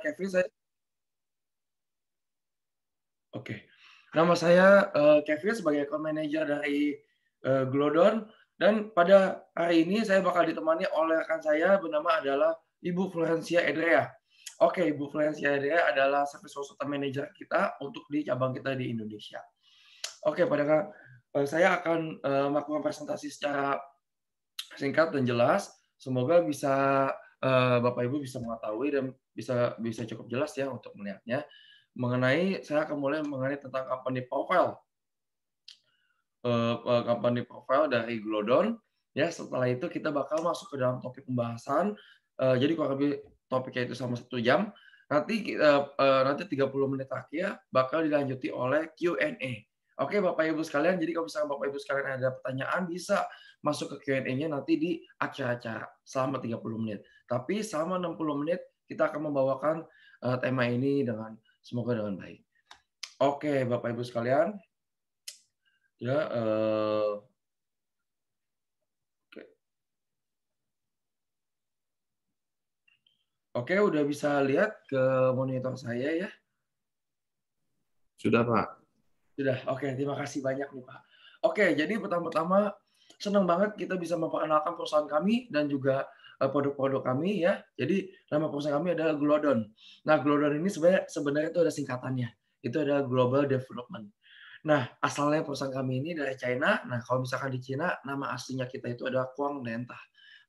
Kevin, Oke. Nama saya Kevin sebagai account manager dari Glodon, dan pada hari ini saya bakal ditemani oleh rekan saya bernama adalah Ibu Florencia Edrea. Oke, Ibu Florencia Edrea adalah service consultant manager kita untuk di cabang kita di Indonesia. Oke, saya akan melakukan presentasi secara singkat dan jelas. Semoga bisa Bapak Ibu bisa mengetahui dan bisa cukup jelas ya untuk melihatnya. Saya akan mulai mengenai tentang company profile dari Glodon. Ya, setelah itu kita bakal masuk ke dalam topik pembahasan. Jadi kurang lebih topiknya itu sama 1 jam. Nanti 30 menit akhir bakal dilanjuti oleh Q&A. Oke, Bapak Ibu sekalian, jadi kalau misalnya Bapak Ibu sekalian ada pertanyaan, bisa masuk ke Q&A-nya nanti di akhir acara selama 30 menit. Tapi selama 60 menit kita akan membawakan tema ini semoga dengan baik. Oke, Bapak Ibu sekalian. Ya, Oke, udah bisa lihat ke monitor saya ya? Sudah, Pak. Sudah. Oke, terima kasih banyak nih, Pak. Oke, jadi pertama-tama senang banget kita bisa memperkenalkan perusahaan kami dan juga produk-produk kami ya. Jadi nama perusahaan kami adalah Glodon. Nah, Glodon ini sebenarnya itu ada singkatannya. Itu adalah Global Development. Nah, asalnya perusahaan kami ini dari China. Nah, kalau misalkan di China, nama aslinya kita itu adalah Quang Denta.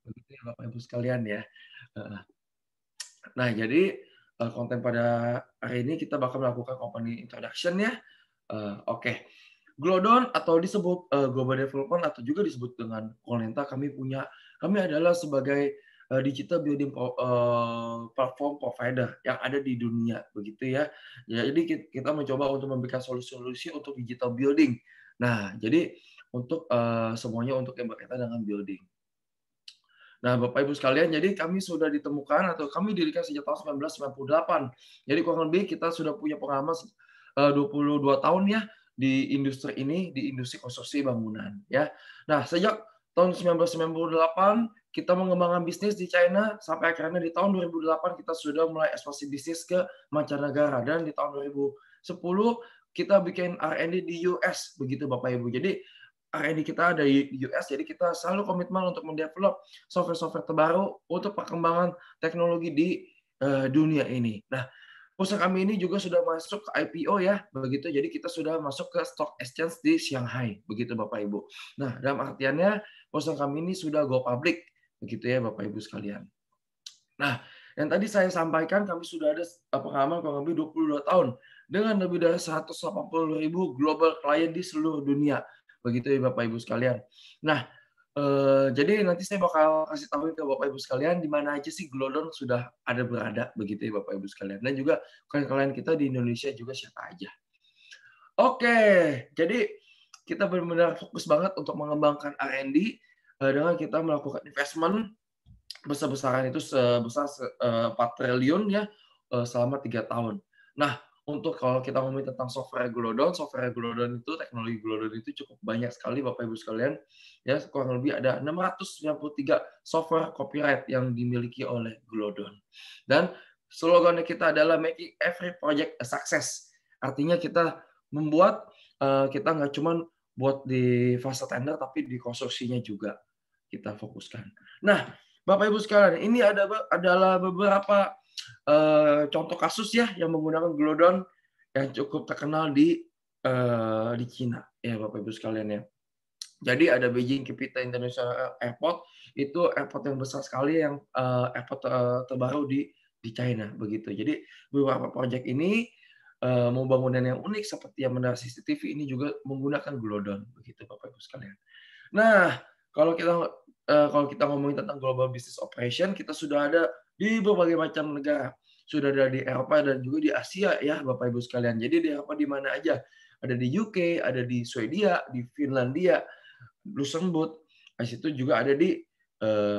Begitu ya, Bapak Ibu sekalian ya. Nah, jadi konten pada hari ini kita bakal melakukan company introduction ya. Oke. Glodon atau disebut Global Development atau juga disebut dengan Kolenta, kami adalah sebagai digital building platform provider yang ada di dunia begitu ya. Jadi kita mencoba untuk memberikan solusi-solusi untuk digital building. Nah, jadi untuk semuanya untuk yang berkaitan dengan building. Nah, Bapak Ibu sekalian, jadi kami sudah ditemukan atau kami didirikan sejak tahun 1998. Jadi kurang lebih kita sudah punya pengalaman 22 tahun ya di industri ini, di industri konstruksi bangunan ya. Nah, sejak tahun 1998 kita mengembangkan bisnis di China sampai akhirnya di tahun 2008 kita sudah mulai ekspansi bisnis ke mancanegara, dan di tahun 2010 kita bikin R&D di US begitu Bapak Ibu. Jadi R&D kita ada di US, jadi kita selalu komitmen untuk mendevelop software-software terbaru untuk perkembangan teknologi di dunia ini. Nah, perusahaan kami ini juga sudah masuk ke IPO ya, begitu. Jadi kita sudah masuk ke stock exchange di Shanghai, begitu Bapak Ibu. Nah, dalam artiannya perusahaan kami ini sudah go public, begitu ya Bapak Ibu sekalian. Nah, yang tadi saya sampaikan kami sudah ada pengalaman kurang lebih 22 tahun dengan lebih dari 180.000 global client di seluruh dunia. Begitu ya Bapak Ibu sekalian. Nah, jadi nanti saya bakal kasih tahu ke Bapak Ibu sekalian di mana aja sih Glodon sudah ada berada begitu ya Bapak Ibu sekalian. Dan juga klien-klien kita di Indonesia juga siapa aja. Oke, jadi kita benar-benar fokus banget untuk mengembangkan R&D dengan kita melakukan investment besar-besaran itu sebesar 4 triliun ya selama 3 tahun. Nah, untuk kalau kita ngomongin tentang software Glodon itu, teknologi Glodon itu cukup banyak sekali Bapak Ibu sekalian. Ya, kurang lebih ada 693 software copyright yang dimiliki oleh Glodon. Dan slogannya kita adalah making every project a success. Artinya kita membuat kita nggak cuma buat di fase tender tapi di konstruksinya juga kita fokuskan. Nah, Bapak Ibu sekalian, ini adalah beberapa contoh kasus ya yang menggunakan Glodon yang cukup terkenal di Cina ya Bapak Ibu sekalian ya. Jadi ada Beijing Capital International Airport, itu airport yang besar sekali, yang airport terbaru di China begitu. Jadi beberapa proyek ini mau bangunan yang unik seperti yang menara CCTV ini juga menggunakan Glodon begitu Bapak Ibu sekalian. Nah, kalau kita ngomongin tentang global business operation, kita sudah ada di berbagai macam negara. Sudah ada di Eropa dan juga di Asia ya Bapak Ibu sekalian. Jadi di Eropa di mana aja? Ada di UK, ada di Swedia, di Finlandia, Luxembourg. Di situ juga ada di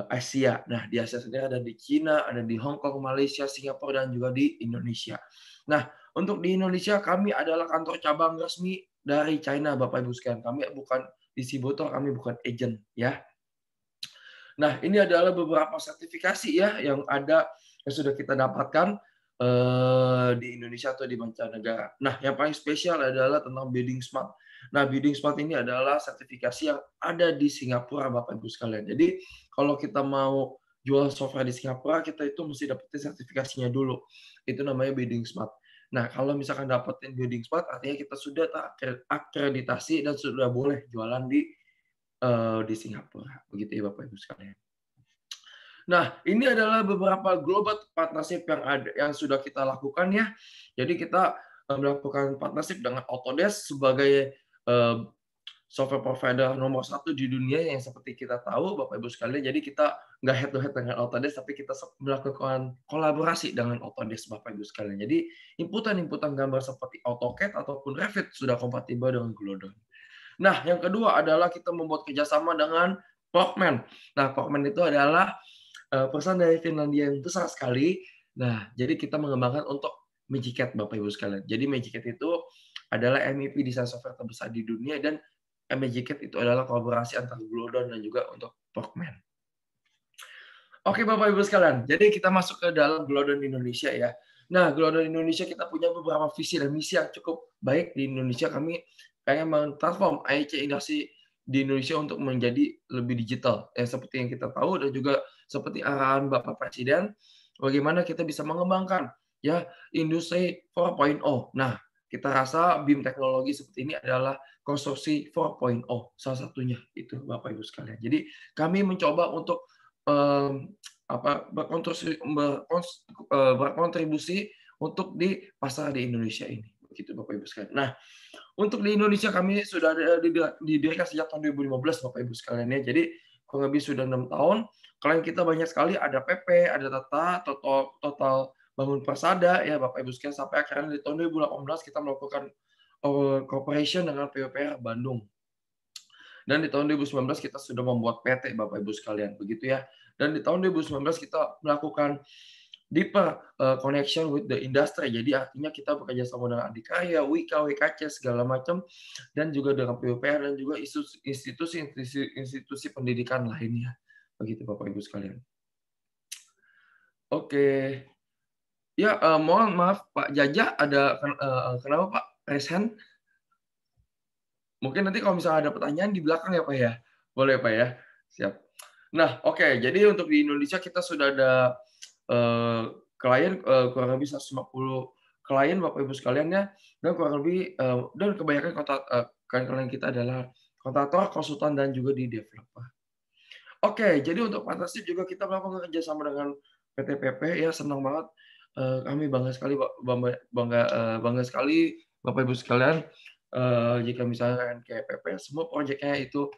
Asia. Nah, di Asia sendiri ada di Cina, ada di Hong Kong, Malaysia, Singapura, dan juga di Indonesia. Nah, untuk di Indonesia kami adalah kantor cabang resmi dari China Bapak Ibu sekalian. Kami bukan distributor, kami bukan agent ya. Nah, ini adalah beberapa sertifikasi ya yang sudah kita dapatkan di Indonesia atau di mancanegara. Nah, yang paling spesial adalah tentang Bidding Smart. Nah, Bidding Smart ini adalah sertifikasi yang ada di Singapura, Bapak Ibu sekalian. Jadi, kalau kita mau jual software di Singapura, kita itu mesti dapetin sertifikasinya dulu. Itu namanya Bidding Smart. Nah, kalau misalkan dapetin Bidding Smart, artinya kita sudah terakreditasi dan sudah boleh jualan di Singapura. Begitu ya, Bapak Ibu sekalian. Nah, ini adalah beberapa global partnership yang sudah kita lakukan ya. Jadi kita melakukan partnership dengan Autodesk sebagai software provider nomor 1 di dunia yang seperti kita tahu, Bapak Ibu sekalian. Jadi kita nggak head to head dengan Autodesk, tapi kita melakukan kolaborasi dengan Autodesk, Bapak Ibu sekalian. Jadi inputan-inputan gambar seperti AutoCAD ataupun Revit sudah kompatibel dengan Glodon. Nah, yang kedua adalah kita membuat kerjasama dengan Porkman. Nah, Porkman itu adalah perusahaan dari Finlandia yang besar sekali. Nah, jadi kita mengembangkan untuk Magicat, Bapak Ibu sekalian. Jadi Magicat itu adalah MEP desain software terbesar di dunia, dan Magicat itu adalah kolaborasi antara Glodon dan juga untuk Porkman. Oke, Bapak Ibu sekalian. Jadi kita masuk ke dalam Glodon Indonesia ya. Nah, Glodon Indonesia kita punya beberapa visi dan misi yang cukup baik di Indonesia. Kami pengen mentransform IC industri di Indonesia untuk menjadi lebih digital. Seperti yang kita tahu dan juga seperti arahan Bapak Presiden, bagaimana kita bisa mengembangkan ya industri 4.0. Nah, kita rasa BIM teknologi seperti ini adalah konstruksi 4.0 salah satunya itu, Bapak Ibu sekalian. Jadi kami mencoba untuk berkontribusi untuk di pasar di Indonesia ini, begitu Bapak Ibu sekalian. Nah, untuk di Indonesia kami sudah didirikan sejak tahun 2015, Bapak Ibu sekalian ya. Jadi kurang lebih sudah 6 tahun. Klien kita banyak sekali, ada PP, ada Tata, Total Bangun Persada ya Bapak Ibu sekalian, sampai akhirnya di tahun 2018 kita melakukan cooperation dengan PUPR Bandung. Dan di tahun 2019 kita sudah membuat PT, Bapak Ibu sekalian, begitu ya. Dan di tahun 2019 kita melakukan deeper connection with the industry. Jadi artinya kita bekerja sama dengan Adikarya, Wika, WKC, segala macam, dan juga dengan PUPR dan juga institusi pendidikan lainnya. Begitu Bapak Ibu sekalian. Oke. Ya, mohon maaf Pak Jaja, ada kenapa Pak raise hand? Mungkin nanti kalau misalnya ada pertanyaan di belakang ya Pak ya? Boleh Pak ya? Siap. Nah, oke. Jadi untuk di Indonesia kita sudah ada klien kurang lebih 150 klien Bapak Ibu sekalian ya, dan kurang lebih dan kebanyakan klien kita adalah kontraktor, konsultan, dan juga di developer. Oke, jadi untuk partnership juga kita melakukan kerjasama dengan PT PP ya, senang banget. Kami bangga sekali bangga sekali Bapak Ibu sekalian, jika misalkan kayak PP semua proyeknya itu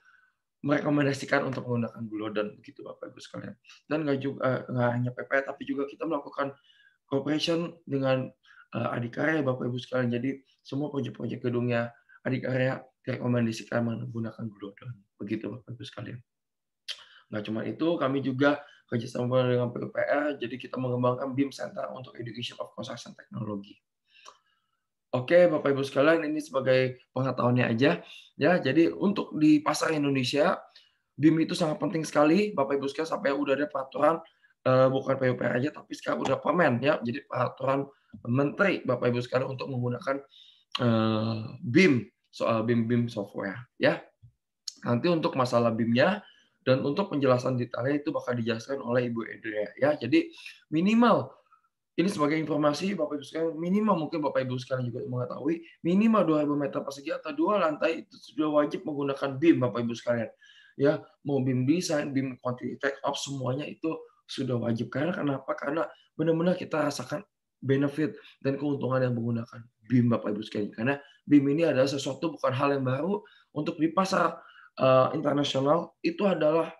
merekomendasikan untuk menggunakan Glodon begitu Bapak Ibu sekalian. Dan nggak hanya PP tapi juga kita melakukan cooperation dengan Adikarya Bapak Ibu sekalian. Jadi semua proyek-proyek gedungnya Adikarya direkomendasikan menggunakan Glodon begitu Bapak Ibu sekalian. Nggak cuma itu, kami juga kerjasama dengan PUPR, jadi kita mengembangkan BIM Center untuk Education of Construction Technology. Oke, Bapak Ibu sekalian, ini sebagai pengetahuannya aja. Ya, jadi untuk di pasar Indonesia, BIM itu sangat penting sekali, Bapak Ibu sekalian, sampai udah ada peraturan bukan PUPR aja, tapi sekarang udah Permen ya. Jadi peraturan Menteri Bapak Ibu sekalian untuk menggunakan BIM, soal BIM software ya. Nanti untuk masalah BIM-nya dan untuk penjelasan detailnya itu bakal dijelaskan oleh Ibu Edria ya. Jadi minimal ini sebagai informasi Bapak Ibu sekalian, minimal mungkin Bapak Ibu sekalian juga mengetahui, minimal 2000 meter persegi atau 2 lantai itu sudah wajib menggunakan BIM Bapak Ibu sekalian. Ya, mau BIM desain, BIM quantity take off, semuanya itu sudah wajib. Karena kenapa? Karena benar-benar kita rasakan benefit dan keuntungan yang menggunakan BIM Bapak Ibu sekalian. Karena BIM ini adalah sesuatu bukan hal yang baru untuk di pasar internasional, itu adalah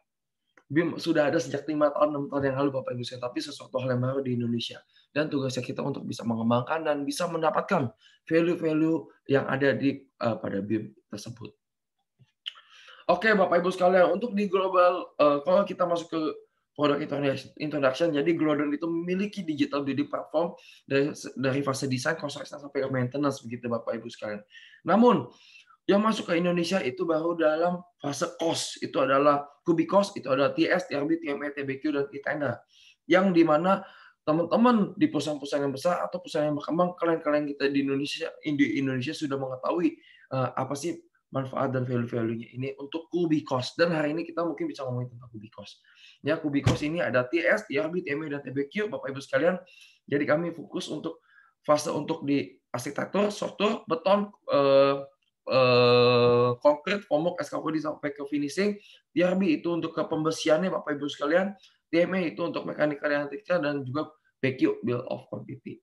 BIM sudah ada sejak 5 tahun, 6 tahun yang lalu Bapak Ibu sekalian, tapi sesuatu hal yang baru di Indonesia. Dan tugasnya kita untuk bisa mengembangkan dan bisa mendapatkan value-value yang ada pada BIM tersebut. Oke, Bapak Ibu sekalian, untuk di global, kalau kita masuk ke product introduction, jadi Glodon itu memiliki digital building platform dari fase desain, construction sampai ke maintenance, begitu Bapak Ibu sekalian. Namun, yang masuk ke Indonesia itu baru dalam fase cost. Itu adalah Kubik Cost, itu ada TS, TRB, TME, TBQ, dan e-tender. Yang dimana teman-teman di perusahaan-perusahaan yang besar atau perusahaan yang berkembang, kalian-kalian kita di Indonesia sudah mengetahui apa sih manfaat dan value-value-nya ini untuk Kubikos. Dan hari ini kita mungkin bisa ngomongin tentang Kubikos. Ya, Kubikos ini ada TS, TRB, TME, dan TBQ, Bapak Ibu sekalian. Jadi kami fokus untuk fase untuk di arsitektur, struktur, beton, konkret, formwork, SKPD sampai ke finishing. TRB itu untuk ke pembersihannya Bapak Ibu sekalian. TME itu untuk mekanikal dan elektrikal, dan juga PQ, Bill of Quantity.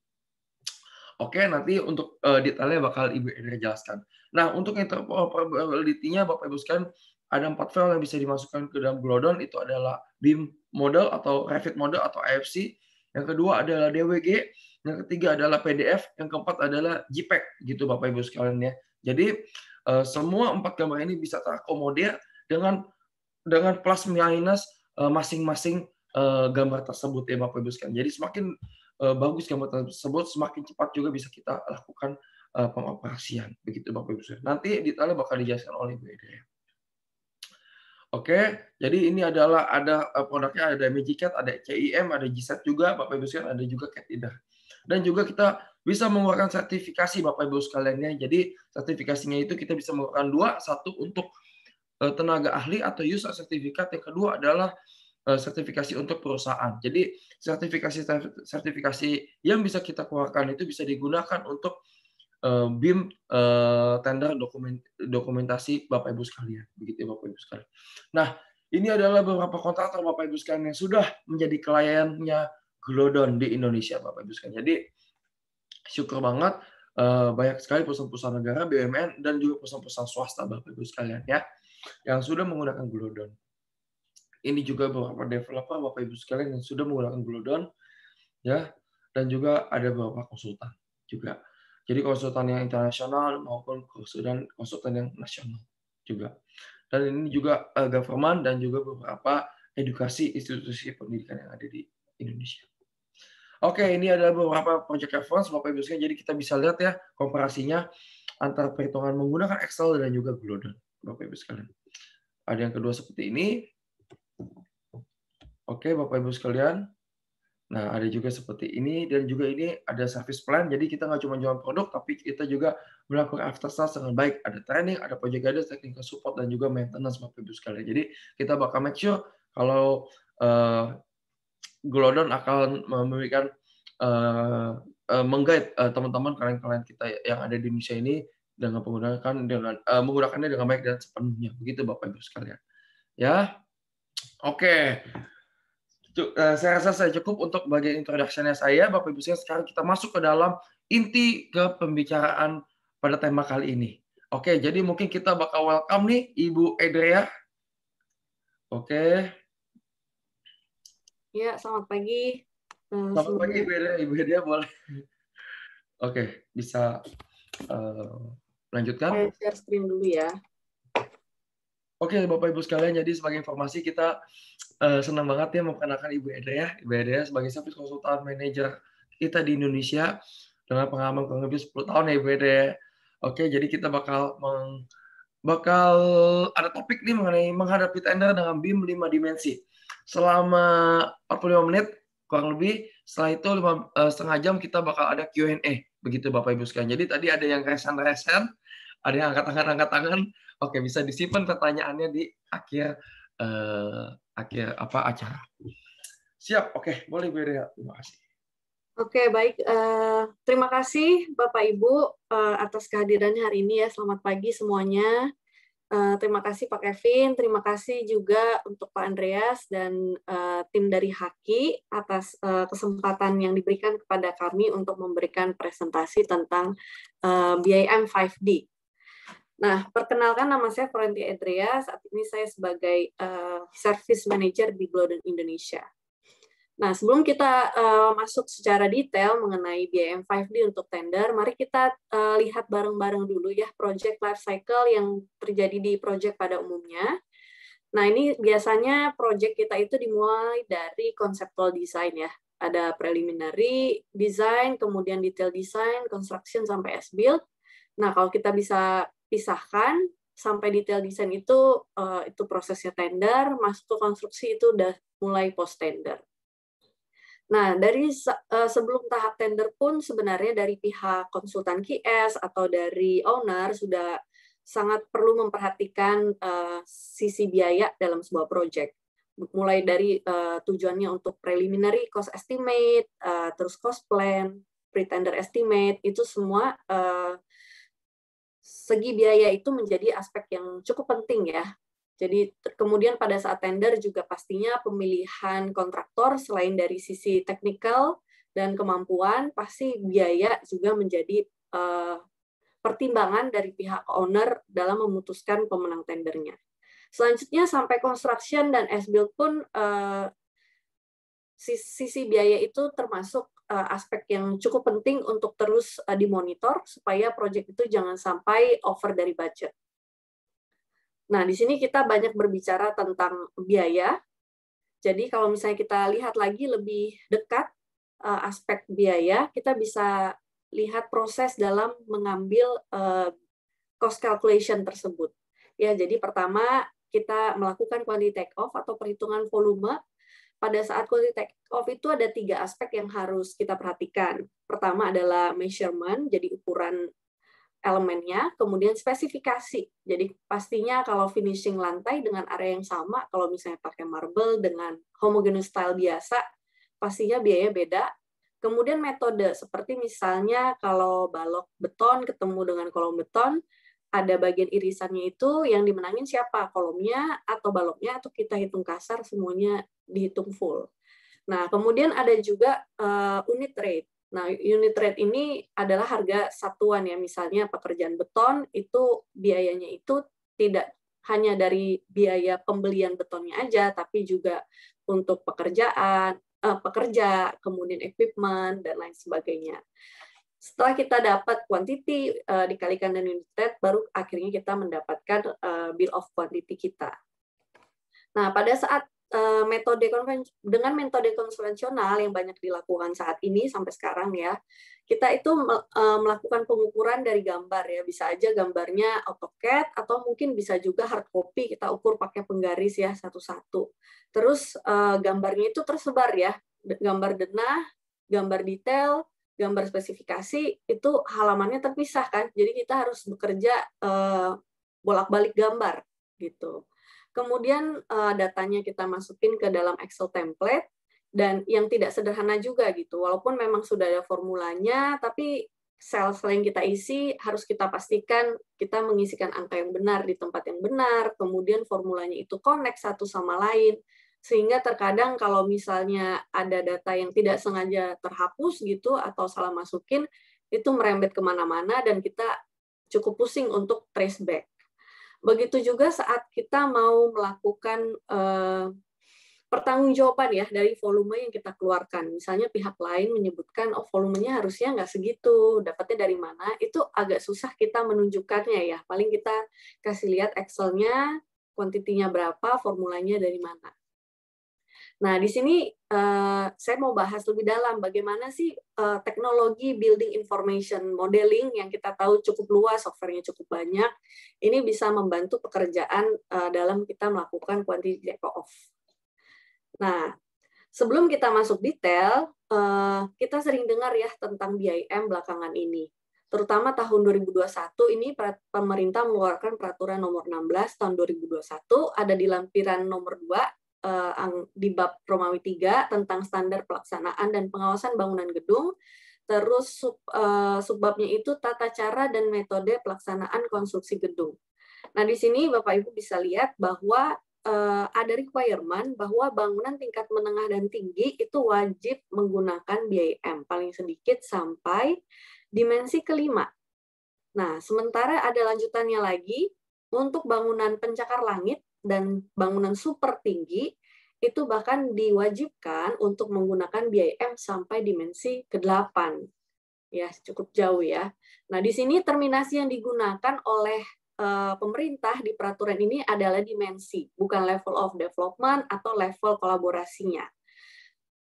Oke, nanti untuk detailnya bakal Ibu Edra jelaskan. Nah, untuk interoperability-nya Bapak Ibu sekalian, ada 4 file yang bisa dimasukkan ke dalam Glodon. Itu adalah BIM model atau Revit model atau AFC. Yang kedua adalah DWG. Yang ketiga adalah PDF. Yang keempat adalah JPEG, gitu Bapak Ibu sekalian ya. Jadi semua 4 gambar ini bisa terakomodir dengan plus minus masing-masing gambar tersebut ya Bapak Ibu sekalian. Jadi semakin bagus gambar tersebut, semakin cepat juga bisa kita lakukan pengoperasian. Begitu Bapak Ibu sekalian. Nanti detailnya bakal dijelaskan oleh Bu Ede. Oke, jadi ini adalah ada produknya, ada Magicat, ada CIM, ada GSET juga Bapak Ibu sekalian, ada juga CAD Leader. Dan juga kita bisa mengeluarkan sertifikasi Bapak Ibu sekalian ya. Jadi sertifikasinya itu kita bisa mengeluarkan 2, satu untuk tenaga ahli atau user sertifikat, yang kedua adalah sertifikasi untuk perusahaan. Jadi sertifikasi yang bisa kita keluarkan itu bisa digunakan untuk BIM tender dokumentasi Bapak Ibu sekalian. Begitu ya Bapak Ibu sekalian. Nah, ini adalah beberapa kontraktor Bapak Ibu sekalian yang sudah menjadi kliennya Glodon di Indonesia Bapak Ibu sekalian. Jadi syukur banget banyak sekali perusahaan-perusahaan negara, BUMN, dan juga perusahaan-perusahaan swasta Bapak Ibu sekalian ya, yang sudah menggunakan Glodon. Ini juga beberapa developer Bapak Ibu sekalian yang sudah menggunakan Glodon ya, dan juga ada beberapa konsultan juga. Jadi konsultan yang internasional maupun konsultan yang nasional juga. Dan ini juga government dan juga beberapa edukasi institusi pendidikan yang ada di Indonesia. Oke, ini adalah beberapa project reference Bapak Ibu sekalian. Jadi kita bisa lihat ya komparasinya antara perhitungan menggunakan Excel dan juga Glodon Bapak Ibu sekalian. Ada yang kedua seperti ini. Oke, Bapak Ibu sekalian. Nah, ada juga seperti ini, dan juga ini ada service plan. Jadi kita nggak cuma jual produk, tapi kita juga melakukan after sales dengan baik. Ada training, ada project guidance, technical support, dan juga maintenance Bapak Ibu sekalian. Jadi kita bakal make sure kalau Glodon akan memberikan mengguide teman-teman kalian kita yang ada di Indonesia ini dengan menggunakannya dengan baik dan sepenuhnya. Begitu Bapak Ibu sekalian. Ya. Oke. Saya rasa saya cukup untuk bagian introduction-nya saya. Bapak Ibu sekalian, sekarang kita masuk ke dalam inti ke pembicaraan pada tema kali ini. Oke, jadi mungkin kita bakal welcome nih Ibu Edrea. Oke. Ya, selamat pagi. Selamat pagi Ibu Edrea. Ibu Edrea boleh. Oke, bisa lanjutkan. Saya share screen dulu ya. Oke, Bapak Ibu sekalian, jadi sebagai informasi kita senang banget ya memperkenalkan Ibu Edrea. Ibu Edrea sebagai service consultant manager kita di Indonesia dengan pengalaman kurang lebih 10 tahun ya Ibu Edrea. Oke, jadi kita bakal ada topik nih mengenai menghadapi tender dengan BIM 5 dimensi. Selama 45 menit kurang lebih, setelah itu setengah jam kita bakal ada Q&A. Begitu Bapak Ibu sekalian. Jadi tadi ada yang resen-resen, ada yang angkat tangan. Oke, bisa disimpan pertanyaannya di akhir acara. Siap, oke, boleh Bu Edrea. Terima kasih. Oke, baik. Terima kasih Bapak Ibu atas kehadirannya hari ini ya. Selamat pagi semuanya. Terima kasih Pak Kevin, terima kasih juga untuk Pak Andreas dan tim dari Haki atas kesempatan yang diberikan kepada kami untuk memberikan presentasi tentang BIM 5D. Nah, perkenalkan nama saya Florentia Edrea, saat ini saya sebagai Service Manager di Glodon Indonesia. Nah, sebelum kita masuk secara detail mengenai BIM 5D untuk tender, mari kita lihat bareng-bareng dulu ya project life cycle yang terjadi di project pada umumnya. Nah, ini biasanya project kita itu dimulai dari conceptual design ya. Ada preliminary design, kemudian detail design, construction, sampai as-build. Nah, kalau kita bisa pisahkan sampai detail design itu prosesnya tender, masuk ke konstruksi itu udah mulai post tender. Nah, dari sebelum tahap tender pun sebenarnya dari pihak konsultan QS atau dari owner sudah sangat perlu memperhatikan sisi biaya dalam sebuah project. Mulai dari tujuannya untuk preliminary cost estimate, terus cost plan, pre-tender estimate, itu semua segi biaya itu menjadi aspek yang cukup penting ya. Jadi kemudian pada saat tender juga pastinya pemilihan kontraktor selain dari sisi teknikal dan kemampuan, pasti biaya juga menjadi pertimbangan dari pihak owner dalam memutuskan pemenang tendernya. Selanjutnya sampai construction dan as-build pun sisi biaya itu termasuk aspek yang cukup penting untuk terus dimonitor supaya proyek itu jangan sampai over dari budget. Nah, di sini kita banyak berbicara tentang biaya. Jadi kalau misalnya kita lihat lagi lebih dekat aspek biaya, kita bisa lihat proses dalam mengambil cost calculation tersebut. Ya, jadi pertama kita melakukan quantity take off atau perhitungan volume. Pada saat quantity take off itu ada 3 aspek yang harus kita perhatikan. Pertama adalah measurement, jadi ukuran elemennya, kemudian spesifikasi. Jadi pastinya kalau finishing lantai dengan area yang sama, kalau misalnya pakai marble dengan homogeneous style biasa, pastinya biayanya beda. Kemudian metode, seperti misalnya kalau balok beton ketemu dengan kolom beton, ada bagian irisannya itu yang dimenangin siapa, kolomnya atau baloknya, atau kita hitung kasar semuanya dihitung full. Nah, kemudian ada juga unit rate. Nah, unit rate ini adalah harga satuan ya. Misalnya pekerjaan beton itu biayanya itu tidak hanya dari biaya pembelian betonnya aja, tapi juga untuk pekerja, kemudian equipment dan lain sebagainya. Setelah kita dapat quantity dikalikan dengan unit rate, baru akhirnya kita mendapatkan bill of quantity kita. Nah, pada saat dengan metode konvensional yang banyak dilakukan saat ini sampai sekarang ya, kita itu melakukan pengukuran dari gambar ya, bisa aja gambarnya AutoCAD atau mungkin bisa juga hard copy kita ukur pakai penggaris ya satu-satu. Terus gambarnya itu tersebar ya, gambar denah, gambar detail, gambar spesifikasi itu halamannya terpisah kan, jadi kita harus bekerja bolak-balik gambar gitu. Kemudian datanya kita masukin ke dalam Excel template, dan yang tidak sederhana juga gitu. Walaupun memang sudah ada formulanya, tapi sel-sel yang kita isi harus kita pastikan kita mengisikan angka yang benar di tempat yang benar, kemudian formulanya itu connect satu sama lain, sehingga terkadang kalau misalnya ada data yang tidak sengaja terhapus gitu atau salah masukin, itu merembet kemana-mana dan kita cukup pusing untuk trace back. Begitu juga saat kita mau melakukan pertanggungjawaban ya dari volume yang kita keluarkan. Misalnya pihak lain menyebutkan, oh volumenya harusnya nggak segitu, dapatnya dari mana, itu agak susah kita menunjukkannya ya. Paling kita kasih lihat Excel-nya, kuantitinya berapa, formulanya dari mana. Nah, di sini saya mau bahas lebih dalam bagaimana sih teknologi building information modeling yang kita tahu cukup luas, software-nya cukup banyak, ini bisa membantu pekerjaan dalam kita melakukan quantity take off. Nah, sebelum kita masuk detail, kita sering dengar ya tentang BIM belakangan ini. Terutama tahun 2021 ini pemerintah mengeluarkan peraturan nomor 16 tahun 2021, ada di lampiran nomor 2, di bab Romawi 3 tentang standar pelaksanaan dan pengawasan bangunan gedung, terus subbabnya itu tata cara dan metode pelaksanaan konstruksi gedung. Nah, di sini Bapak Ibu bisa lihat bahwa ada requirement bahwa bangunan tingkat menengah dan tinggi itu wajib menggunakan BIM paling sedikit sampai dimensi kelima. Nah, sementara ada lanjutannya lagi untuk bangunan pencakar langit dan bangunan super tinggi itu bahkan diwajibkan untuk menggunakan BIM sampai dimensi ke-8. Ya, cukup jauh ya. Nah, di sini terminasi yang digunakan oleh pemerintah di peraturan ini adalah dimensi, bukan level of development atau level kolaborasinya.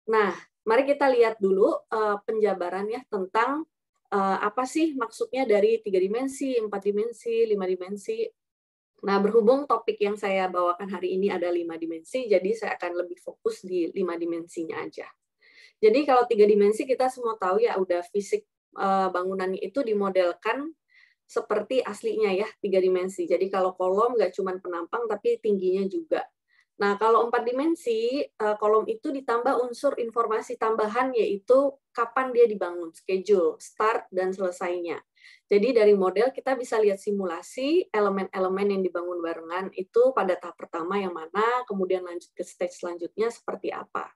Nah, mari kita lihat dulu penjabaran ya tentang apa sih maksudnya dari 3 dimensi, 4 dimensi, 5 dimensi. Nah, berhubung topik yang saya bawakan hari ini ada 5 dimensi, jadi saya akan lebih fokus di 5 dimensinya aja. Jadi kalau 3 dimensi kita semua tahu ya, udah fisik bangunannya itu dimodelkan seperti aslinya ya, 3 dimensi. Jadi kalau kolom nggak cuma penampang, tapi tingginya juga. Nah, kalau 4 dimensi, kolom itu ditambah unsur informasi tambahan, yaitu kapan dia dibangun, schedule, start, dan selesainya. Jadi dari model kita bisa lihat simulasi, elemen-elemen yang dibangun barengan itu pada tahap pertama yang mana, kemudian lanjut ke stage selanjutnya seperti apa.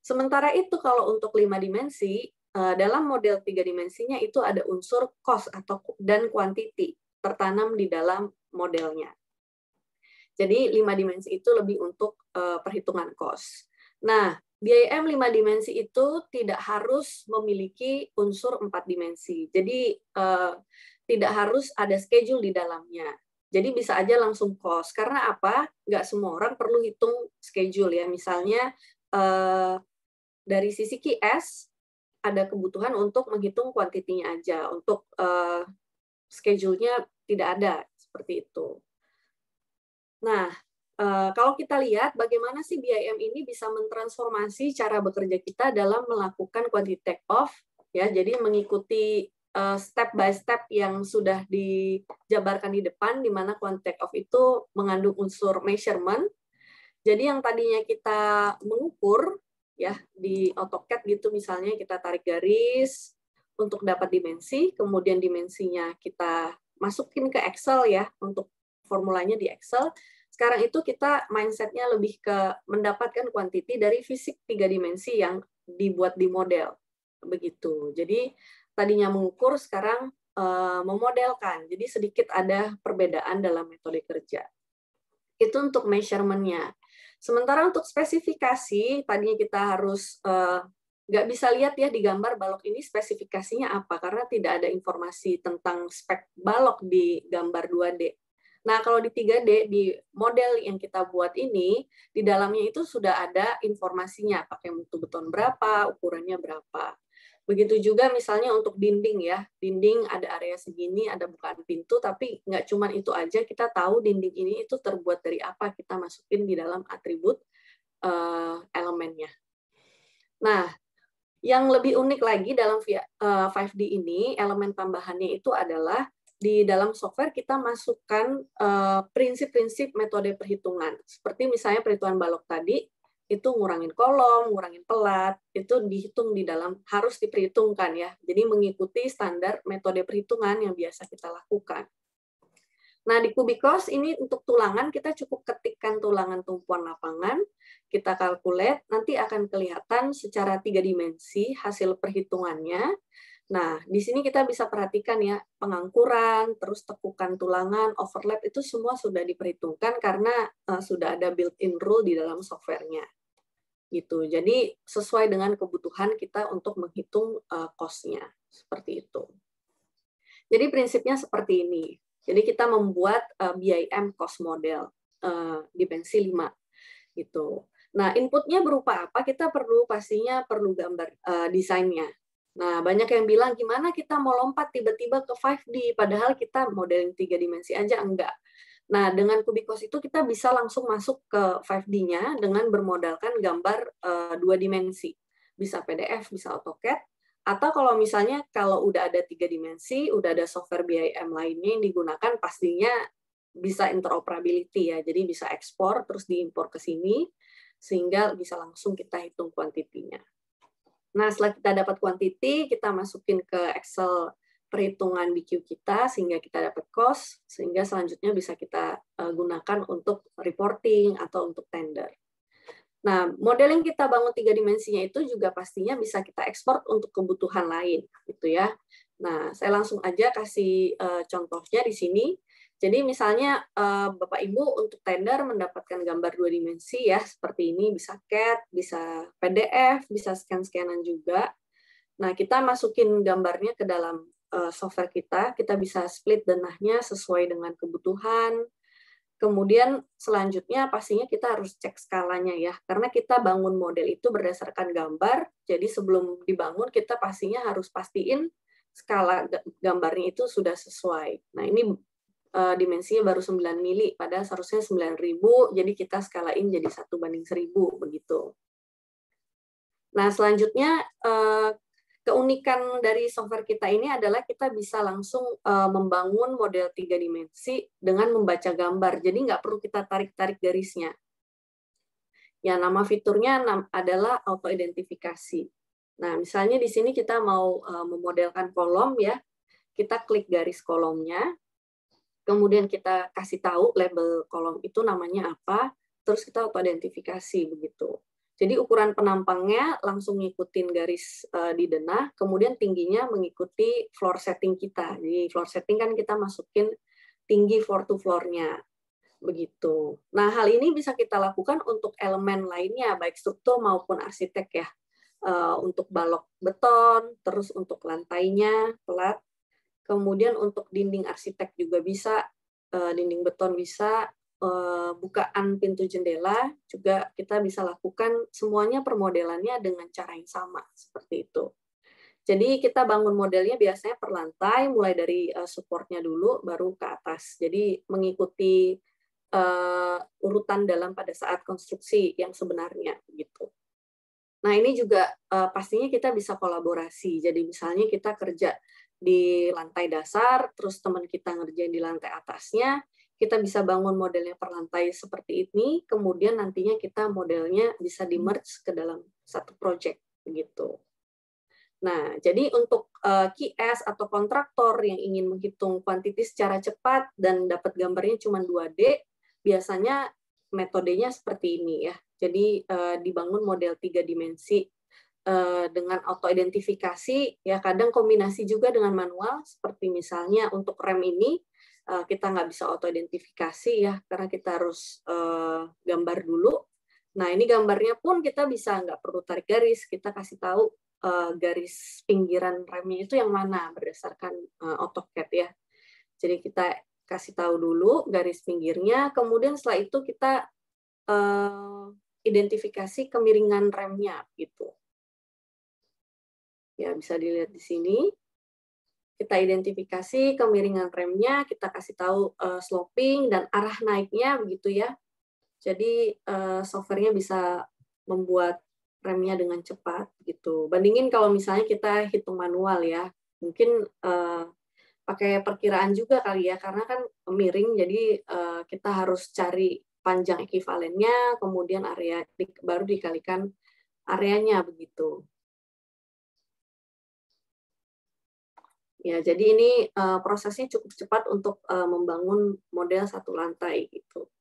Sementara itu kalau untuk 5 dimensi, dalam model 3 dimensinya itu ada unsur cost dan quantity tertanam di dalam modelnya. Jadi 5 dimensi itu lebih untuk perhitungan cost. Nah, BIM 5 dimensi itu tidak harus memiliki unsur 4 dimensi. Jadi tidak harus ada schedule di dalamnya. Jadi bisa aja langsung cost. Karena apa? Nggak semua orang perlu hitung schedule ya. Misalnya dari sisi QS ada kebutuhan untuk menghitung kuantitinya aja. Untuk schedule-nya tidak ada seperti itu. Nah, kalau kita lihat bagaimana sih BIM ini bisa mentransformasi cara bekerja kita dalam melakukan quantity take off, ya, jadi mengikuti step by step yang sudah dijabarkan di depan, di mana quantity take off itu mengandung unsur measurement. Jadi yang tadinya kita mengukur, ya, di AutoCAD gitu misalnya kita tarik garis untuk dapat dimensi, kemudian dimensinya kita masukin ke Excel ya, untuk formulanya di Excel. Sekarang itu kita mindset-nya lebih ke mendapatkan quantity dari fisik 3 dimensi yang dibuat di model. Begitu. Jadi tadinya mengukur, sekarang memodelkan. Jadi sedikit ada perbedaan dalam metode kerja. Itu untuk measurement-nya. Sementara untuk spesifikasi, tadinya kita harus nggak bisa lihat ya di gambar balok ini spesifikasinya apa, karena tidak ada informasi tentang spek balok di gambar 2D. Nah, kalau di 3D, di model yang kita buat ini, di dalamnya itu sudah ada informasinya, pakai mutu beton berapa, ukurannya berapa. Begitu juga misalnya untuk dinding ya, dinding ada area segini, ada bukaan pintu, tapi nggak cuma itu aja, kita tahu dinding ini itu terbuat dari apa, kita masukin di dalam atribut elemennya. Nah, yang lebih unik lagi dalam 5D ini, elemen tambahannya itu adalah di dalam software kita masukkan prinsip-prinsip metode perhitungan. Seperti misalnya perhitungan balok tadi, itu ngurangin kolom, ngurangin pelat, itu dihitung di dalam, harus diperhitungkan ya. Jadi mengikuti standar metode perhitungan yang biasa kita lakukan. Nah, di Kubikos ini untuk tulangan, kita cukup ketikkan tulangan tumpuan lapangan, kita calculate, nanti akan kelihatan secara 3 dimensi hasil perhitungannya. Nah, di sini kita bisa perhatikan ya, pengangkuran, terus tekukan tulangan, overlap, itu semua sudah diperhitungkan karena sudah ada built-in rule di dalam software-nya. Gitu. Jadi, sesuai dengan kebutuhan kita untuk menghitung cost-nya. Seperti itu. Jadi, prinsipnya seperti ini. Jadi kita membuat BIM cost model dimensi 5 gitu. Nah, inputnya berupa apa? Kita pastinya perlu gambar desainnya. Nah, banyak yang bilang gimana kita mau lompat tiba-tiba ke 5D padahal kita modeling 3 dimensi aja, enggak. Nah, dengan Kubikos itu kita bisa langsung masuk ke 5D-nya dengan bermodalkan gambar 2 dimensi. Bisa PDF, bisa AutoCAD. Atau kalau misalnya kalau udah ada 3 dimensi, udah ada software BIM lainnya yang digunakan, pastinya bisa interoperability ya. Jadi bisa ekspor terus diimpor ke sini sehingga bisa langsung kita hitung kuantitinya. Nah, setelah kita dapat kuantiti, kita masukin ke Excel perhitungan BQ kita sehingga kita dapat cost, sehingga selanjutnya bisa kita gunakan untuk reporting atau untuk tender. Nah, model yang kita bangun 3 dimensinya itu juga pastinya bisa kita ekspor untuk kebutuhan lain, gitu ya. Nah, saya langsung aja kasih contohnya di sini. Jadi misalnya Bapak Ibu untuk tender mendapatkan gambar 2 dimensi ya, seperti ini, bisa CAD, bisa PDF, bisa scan-scanan juga. Nah, kita masukin gambarnya ke dalam software kita bisa split denahnya sesuai dengan kebutuhan. Kemudian selanjutnya pastinya kita harus cek skalanya ya, karena kita bangun model itu berdasarkan gambar, jadi sebelum dibangun kita pastinya harus pastiin skala gambarnya itu sudah sesuai. Nah ini dimensinya baru 9 mili, padahal seharusnya 9.000, jadi kita skalain jadi 1:1000 begitu. Nah, selanjutnya keunikan dari software kita ini adalah kita bisa langsung membangun model 3 dimensi dengan membaca gambar. Jadi nggak perlu kita tarik-tarik garisnya. Ya, nama fiturnya adalah auto-identifikasi. Nah, misalnya di sini kita mau memodelkan kolom ya, kita klik garis kolomnya, kemudian kita kasih tahu label kolom itu namanya apa, terus kita auto-identifikasi begitu. Jadi ukuran penampangnya langsung ngikutin garis di denah, kemudian tingginya mengikuti floor setting kita. Jadi floor setting kan kita masukin tinggi floor to floor-nya. Begitu. Nah, hal ini bisa kita lakukan untuk elemen lainnya, baik struktur maupun arsitek ya. Untuk balok beton, terus untuk lantainya, pelat. Kemudian untuk dinding arsitek juga bisa, dinding beton bisa, bukaan pintu jendela juga kita bisa lakukan semuanya permodelannya dengan cara yang sama, seperti itu. Jadi kita bangun modelnya biasanya per lantai, mulai dari supportnya dulu, baru ke atas. Jadi mengikuti urutan dalam pada saat konstruksi yang sebenarnya gitu. Nah, ini juga pastinya kita bisa kolaborasi. Jadi misalnya kita kerja di lantai dasar, terus teman kita ngerjain di lantai atasnya, kita bisa bangun modelnya per lantai seperti ini, kemudian nantinya kita modelnya bisa di-merge ke dalam satu project begitu. Nah, jadi untuk QS atau kontraktor yang ingin menghitung kuantiti secara cepat dan dapat gambarnya cuma 2D, biasanya metodenya seperti ini ya. Jadi dibangun model 3 dimensi dengan auto-identifikasi, ya kadang kombinasi juga dengan manual, seperti misalnya untuk rem ini, kita nggak bisa auto-identifikasi ya, karena kita harus gambar dulu. Nah, ini gambarnya pun kita bisa nggak perlu tarik garis, kita kasih tahu garis pinggiran remnya itu yang mana, berdasarkan AutoCAD ya. Jadi kita kasih tahu dulu garis pinggirnya, kemudian setelah itu kita identifikasi kemiringan remnya gitu. Ya, bisa dilihat di sini. Kita identifikasi kemiringan remnya, kita kasih tahu sloping dan arah naiknya begitu ya. Jadi software-nya bisa membuat remnya dengan cepat gitu. Bandingin kalau misalnya kita hitung manual ya, mungkin pakai perkiraan juga kali ya, karena kan miring, jadi kita harus cari panjang ekivalennya, kemudian area baru dikalikan areanya begitu. Ya, jadi ini prosesnya cukup cepat untuk membangun model satu lantai gitu.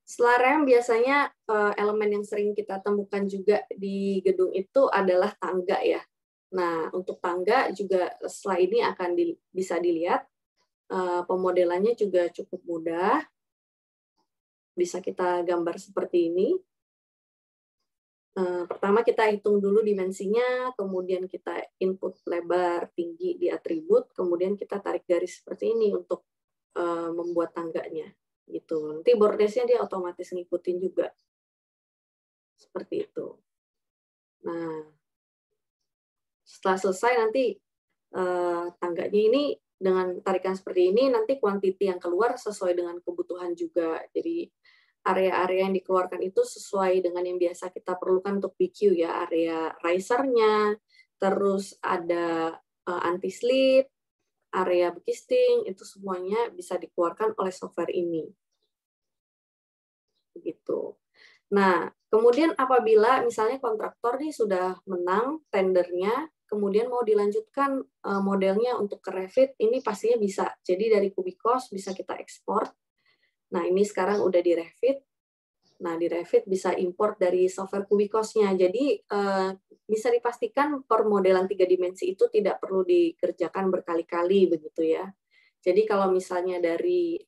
Setelah rem, biasanya elemen yang sering kita temukan juga di gedung itu adalah tangga ya. Nah, untuk tangga juga setelah ini akan bisa dilihat, pemodelannya juga cukup mudah. Bisa kita gambar seperti ini. Pertama kita hitung dulu dimensinya, kemudian kita input lebar tinggi di atribut, kemudian kita tarik garis seperti ini untuk membuat tangganya. Gitu. Nanti bordesnya dia otomatis ngikutin juga. Seperti itu. Nah, setelah selesai nanti tangganya ini dengan tarikan seperti ini, nanti kuantiti yang keluar sesuai dengan kebutuhan juga. Jadi area-area yang dikeluarkan itu sesuai dengan yang biasa kita perlukan untuk BQ ya, area risernya, terus ada anti-slip, area bekisting, itu semuanya bisa dikeluarkan oleh software ini. Begitu. Nah, kemudian apabila misalnya kontraktor nih sudah menang tendernya, kemudian mau dilanjutkan modelnya untuk ke Revit, ini pastinya bisa. Jadi dari Cubicos bisa kita ekspor. Nah, ini sekarang udah di Revit. Nah, di Revit bisa import dari software Cubicos-nya. Jadi bisa dipastikan permodelan 3 dimensi itu tidak perlu dikerjakan berkali-kali begitu ya. Jadi kalau misalnya dari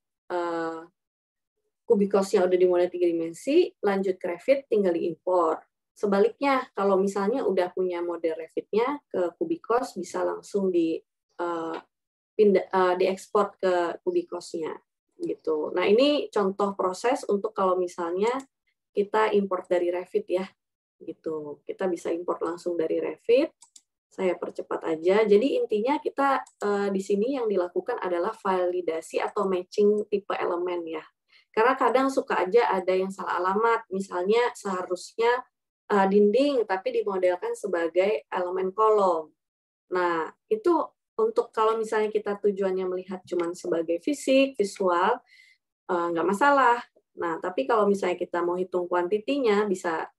Cubicos-nya udah dimulai 3 dimensi, lanjut ke Revit, tinggal diimpor. Sebaliknya, kalau misalnya udah punya model Revit-nya ke Cubicos, bisa langsung diekspor ke Cubicos-nya. Gitu. Nah, ini contoh proses untuk kalau misalnya kita import dari Revit ya. Gitu. Kita bisa import langsung dari Revit. Saya percepat aja. Jadi intinya kita di sini yang dilakukan adalah validasi atau matching tipe elemen ya. Karena kadang suka aja ada yang salah alamat, misalnya seharusnya dinding, tapi dimodelkan sebagai elemen kolom. Nah, itu untuk kalau misalnya kita tujuannya melihat cuman sebagai fisik, visual, nggak masalah. Nah, tapi kalau misalnya kita mau hitung kuantitinya, bisa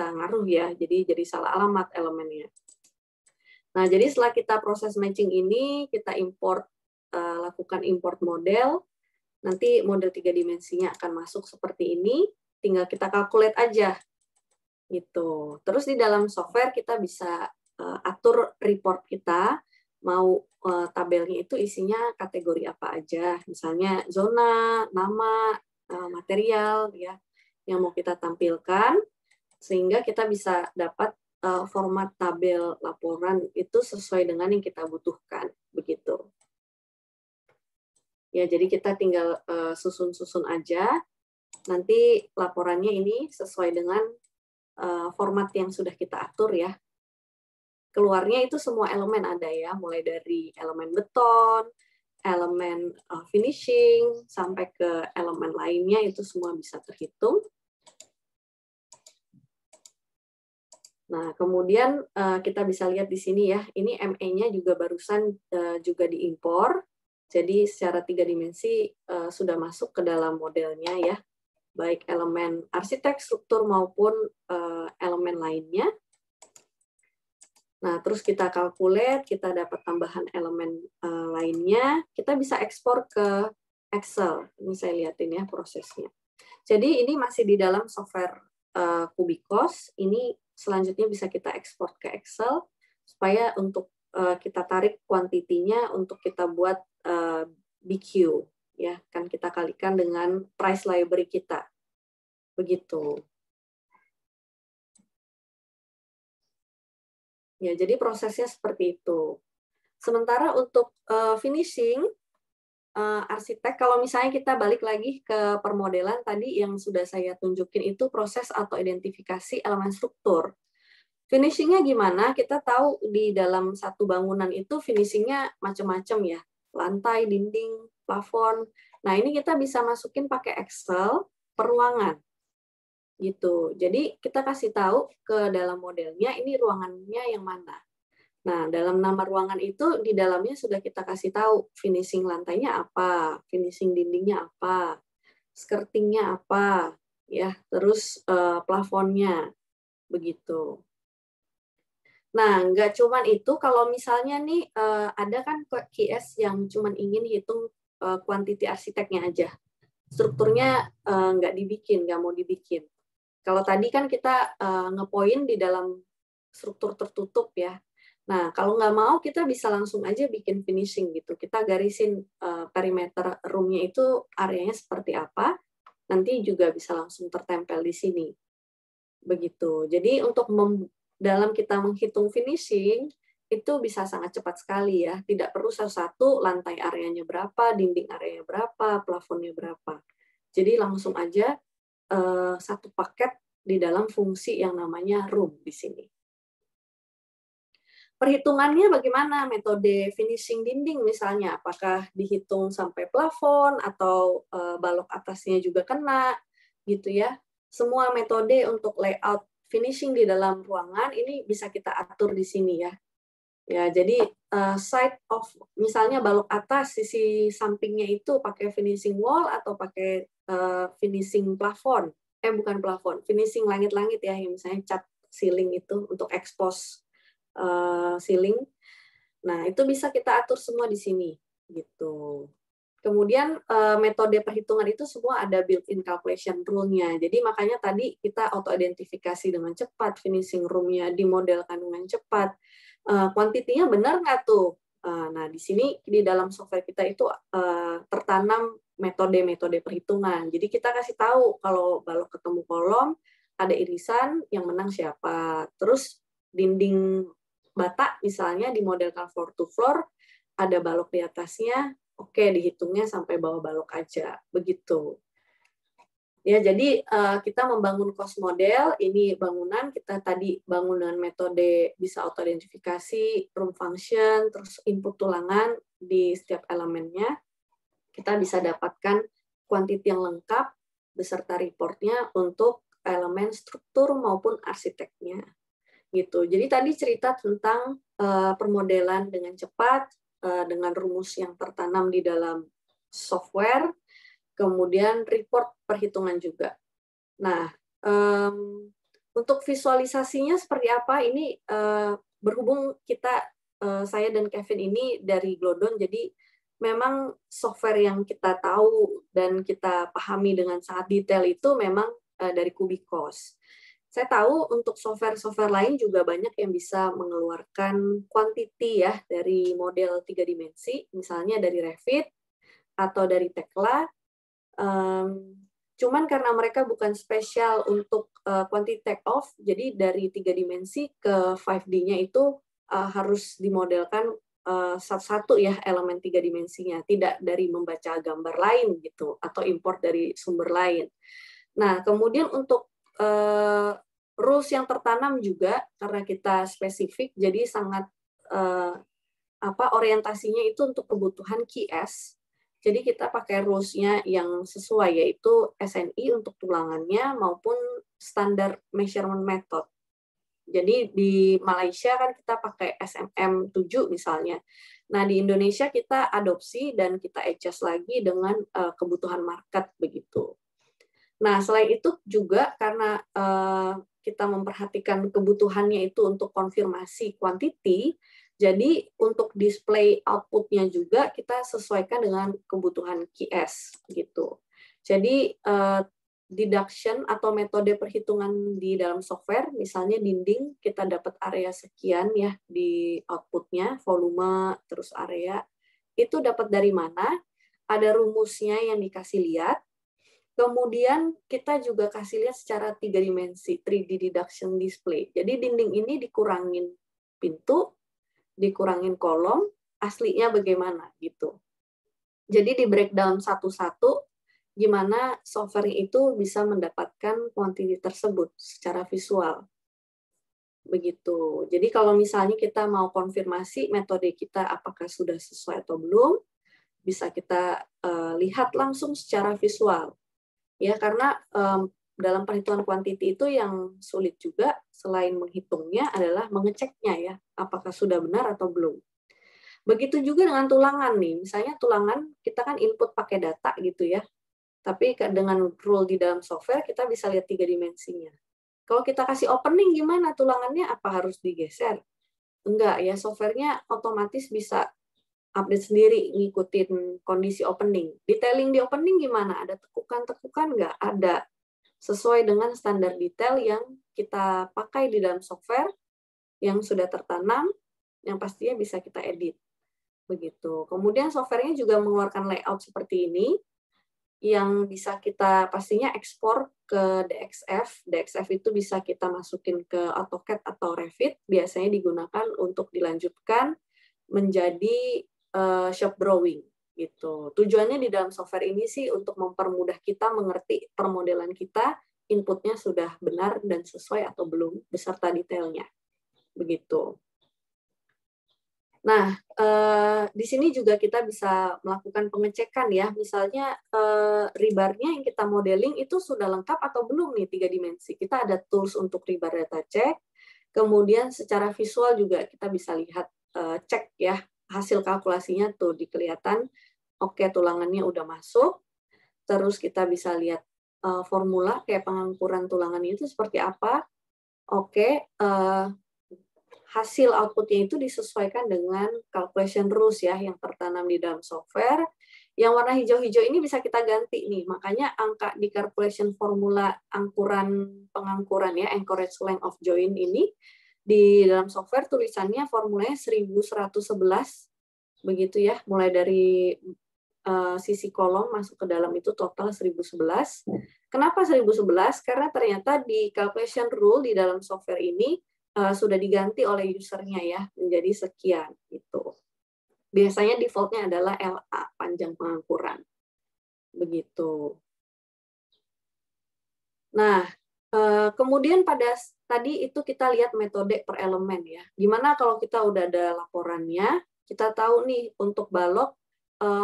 ngaruh ya, jadi salah alamat elemennya. Nah, jadi setelah kita proses matching ini, kita lakukan import model, nanti model 3 dimensinya akan masuk seperti ini, tinggal kita calculate aja. Gitu. Terus di dalam software kita bisa atur report kita, mau tabelnya itu isinya kategori apa aja, misalnya zona, nama, material, ya, yang mau kita tampilkan, sehingga kita bisa dapat format tabel laporan itu sesuai dengan yang kita butuhkan, begitu. Ya, jadi kita tinggal susun-susun aja, nanti laporannya ini sesuai dengan format yang sudah kita atur ya. Keluarnya itu semua elemen ada ya, mulai dari elemen beton, elemen finishing, sampai ke elemen lainnya itu semua bisa terhitung. Nah, kemudian kita bisa lihat di sini ya, ini ME-nya juga barusan juga diimpor, jadi secara 3 dimensi sudah masuk ke dalam modelnya ya, baik elemen arsitek, struktur, maupun elemen lainnya. Nah, terus kita calculate, kita dapat tambahan elemen lainnya, kita bisa ekspor ke Excel. Ini saya lihatin ya prosesnya. Jadi ini masih di dalam software Kubikos, ini selanjutnya bisa kita ekspor ke Excel, supaya untuk kita tarik kuantitinya untuk kita buat BQ. Ya, kan kita kalikan dengan price library kita. Begitu. Ya, jadi prosesnya seperti itu. Sementara untuk finishing, arsitek, kalau misalnya kita balik lagi ke permodelan tadi yang sudah saya tunjukin itu proses atau identifikasi elemen struktur. Finishingnya gimana? Kita tahu di dalam satu bangunan itu finishingnya macam-macam ya. Lantai, dinding, plafon. Nah, ini kita bisa masukin pakai Excel per ruangan. Gitu. Jadi kita kasih tahu ke dalam modelnya ini ruangannya yang mana. Nah, dalam nama ruangan itu di dalamnya sudah kita kasih tahu finishing lantainya apa, finishing dindingnya apa, skirtingnya apa, ya, terus plafonnya begitu. Nah, nggak cuman itu, kalau misalnya nih ada kan QS yang cuman ingin hitung kuantiti arsiteknya aja, strukturnya nggak dibikin, nggak mau dibikin. Kalau tadi kan kita ngepoin di dalam struktur tertutup ya. Nah, kalau nggak mau kita bisa langsung aja bikin finishing gitu. Kita garisin perimeter room-nya itu areanya seperti apa, nanti juga bisa langsung tertempel di sini. Begitu. Jadi untuk dalam kita menghitung finishing, itu bisa sangat cepat sekali ya. Tidak perlu satu-satu lantai areanya berapa, dinding areanya berapa, plafonnya berapa. Jadi langsung aja satu paket di dalam fungsi yang namanya room di sini. Perhitungannya bagaimana? Metode finishing dinding misalnya, apakah dihitung sampai plafon atau balok atasnya juga kena, gitu ya. Semua metode untuk layout finishing di dalam ruangan ini bisa kita atur di sini ya. Ya, jadi side of misalnya balok atas sisi sampingnya itu pakai finishing wall atau pakai finishing plafon. Bukan plafon, finishing langit-langit ya, yang misalnya cat ceiling itu untuk expose ceiling. Nah, itu bisa kita atur semua di sini gitu. Kemudian metode perhitungan itu semua ada built-in calculation rule-nya. Jadi makanya tadi kita auto-identifikasi dengan cepat, finishing room-nya dimodelkan dengan cepat. Kuantitinya benar nggak tuh? Nah, di sini di dalam software kita itu tertanam metode-metode perhitungan. Jadi kita kasih tahu kalau balok ketemu kolom, ada irisan, yang menang siapa. Terus dinding bata misalnya dimodelkan floor to floor, ada balok di atasnya, oke, dihitungnya sampai bawah balok aja, begitu. Ya, jadi kita membangun cost model, ini bangunan, kita tadi bangun dengan metode bisa auto-identifikasi, room function, terus input tulangan di setiap elemennya. Kita bisa dapatkan kuantiti yang lengkap beserta reportnya untuk elemen struktur maupun arsiteknya. Gitu. Jadi tadi cerita tentang permodelan dengan cepat, dengan rumus yang tertanam di dalam software, kemudian report perhitungan juga. Nah, untuk visualisasinya seperti apa? Ini berhubung saya dan Kevin ini dari Glodon, jadi memang software yang kita tahu dan kita pahami dengan sangat detail itu memang dari Kubikos. Saya tahu untuk software-software lain juga banyak yang bisa mengeluarkan quantity ya dari model 3 dimensi, misalnya dari Revit atau dari Tekla. Cuman karena mereka bukan spesial untuk quantity take off, jadi dari 3 dimensi ke 5D-nya itu harus dimodelkan satu-satu ya elemen 3 dimensinya, tidak dari membaca gambar lain gitu atau import dari sumber lain. Nah, kemudian untuk rules yang tertanam juga karena kita spesifik, jadi sangat orientasinya itu untuk kebutuhan QS. Jadi kita pakai rules-nya yang sesuai, yaitu SNI untuk tulangannya maupun standar measurement method. Jadi di Malaysia kan kita pakai SMM 7 misalnya. Nah, di Indonesia kita adopsi dan kita adjust lagi dengan kebutuhan market begitu. Nah, selain itu juga karena kita memperhatikan kebutuhannya itu untuk konfirmasi quantity, jadi untuk display output-nya juga kita sesuaikan dengan kebutuhan QS gitu. Jadi deduction atau metode perhitungan di dalam software, misalnya dinding kita dapat area sekian ya di output-nya, volume terus area, itu dapat dari mana? Ada rumusnya yang dikasih lihat. Kemudian kita juga kasih lihat secara 3 dimensi, 3D deduction display. Jadi dinding ini dikurangin pintu, dikurangin kolom, aslinya bagaimana gitu. Jadi di breakdown satu-satu, gimana software itu bisa mendapatkan quantity tersebut secara visual. Begitu. Jadi kalau misalnya kita mau konfirmasi metode kita apakah sudah sesuai atau belum, bisa kita lihat langsung secara visual. Ya, karena dalam perhitungan quantity itu yang sulit juga selain menghitungnya adalah mengeceknya ya, apakah sudah benar atau belum. Begitu juga dengan tulangan nih, misalnya tulangan kita kan input pakai data gitu ya, tapi dengan rule di dalam software kita bisa lihat 3 dimensinya. Kalau kita kasih opening gimana tulangannya, apa harus digeser? Enggak ya, softwarenya otomatis bisa update sendiri, ngikutin kondisi opening. Detailing di opening gimana? Ada tekukan-tekukan nggak? Ada. Sesuai dengan standar detail yang kita pakai di dalam software, yang sudah tertanam, yang pastinya bisa kita edit. Begitu. Kemudian softwarenya juga mengeluarkan layout seperti ini, yang bisa kita pastinya ekspor ke DXF. DXF itu bisa kita masukin ke AutoCAD atau Revit, biasanya digunakan untuk dilanjutkan menjadi shop drawing gitu. Tujuannya di dalam software ini sih untuk mempermudah kita mengerti permodelan kita, inputnya sudah benar dan sesuai atau belum beserta detailnya. Begitu. Nah, di sini juga kita bisa melakukan pengecekan ya. Misalnya rebarnya yang kita modeling itu sudah lengkap atau belum nih 3 dimensi. Kita ada tools untuk rebar data check. Kemudian secara visual juga kita bisa lihat cek ya hasil kalkulasinya tuh kelihatan, oke tulangannya udah masuk, terus kita bisa lihat formula kayak pengangkuran tulangan itu seperti apa, oke, hasil outputnya itu disesuaikan dengan calculation rules ya yang tertanam di dalam software. Yang warna hijau-hijau ini bisa kita ganti nih, makanya angka di calculation formula pengangkuran ya, anchorage length of joint ini, di dalam software tulisannya formulanya 1111 begitu ya, mulai dari sisi kolom masuk ke dalam itu total 1011. Kenapa 1011? Karena ternyata di calculation rule di dalam software ini sudah diganti oleh usernya ya menjadi sekian gitu. Biasanya defaultnya adalah LA panjang pengangkuran begitu. Nah, kemudian pada tadi itu kita lihat metode per elemen ya. Gimana kalau kita udah ada laporannya, kita tahu nih untuk balok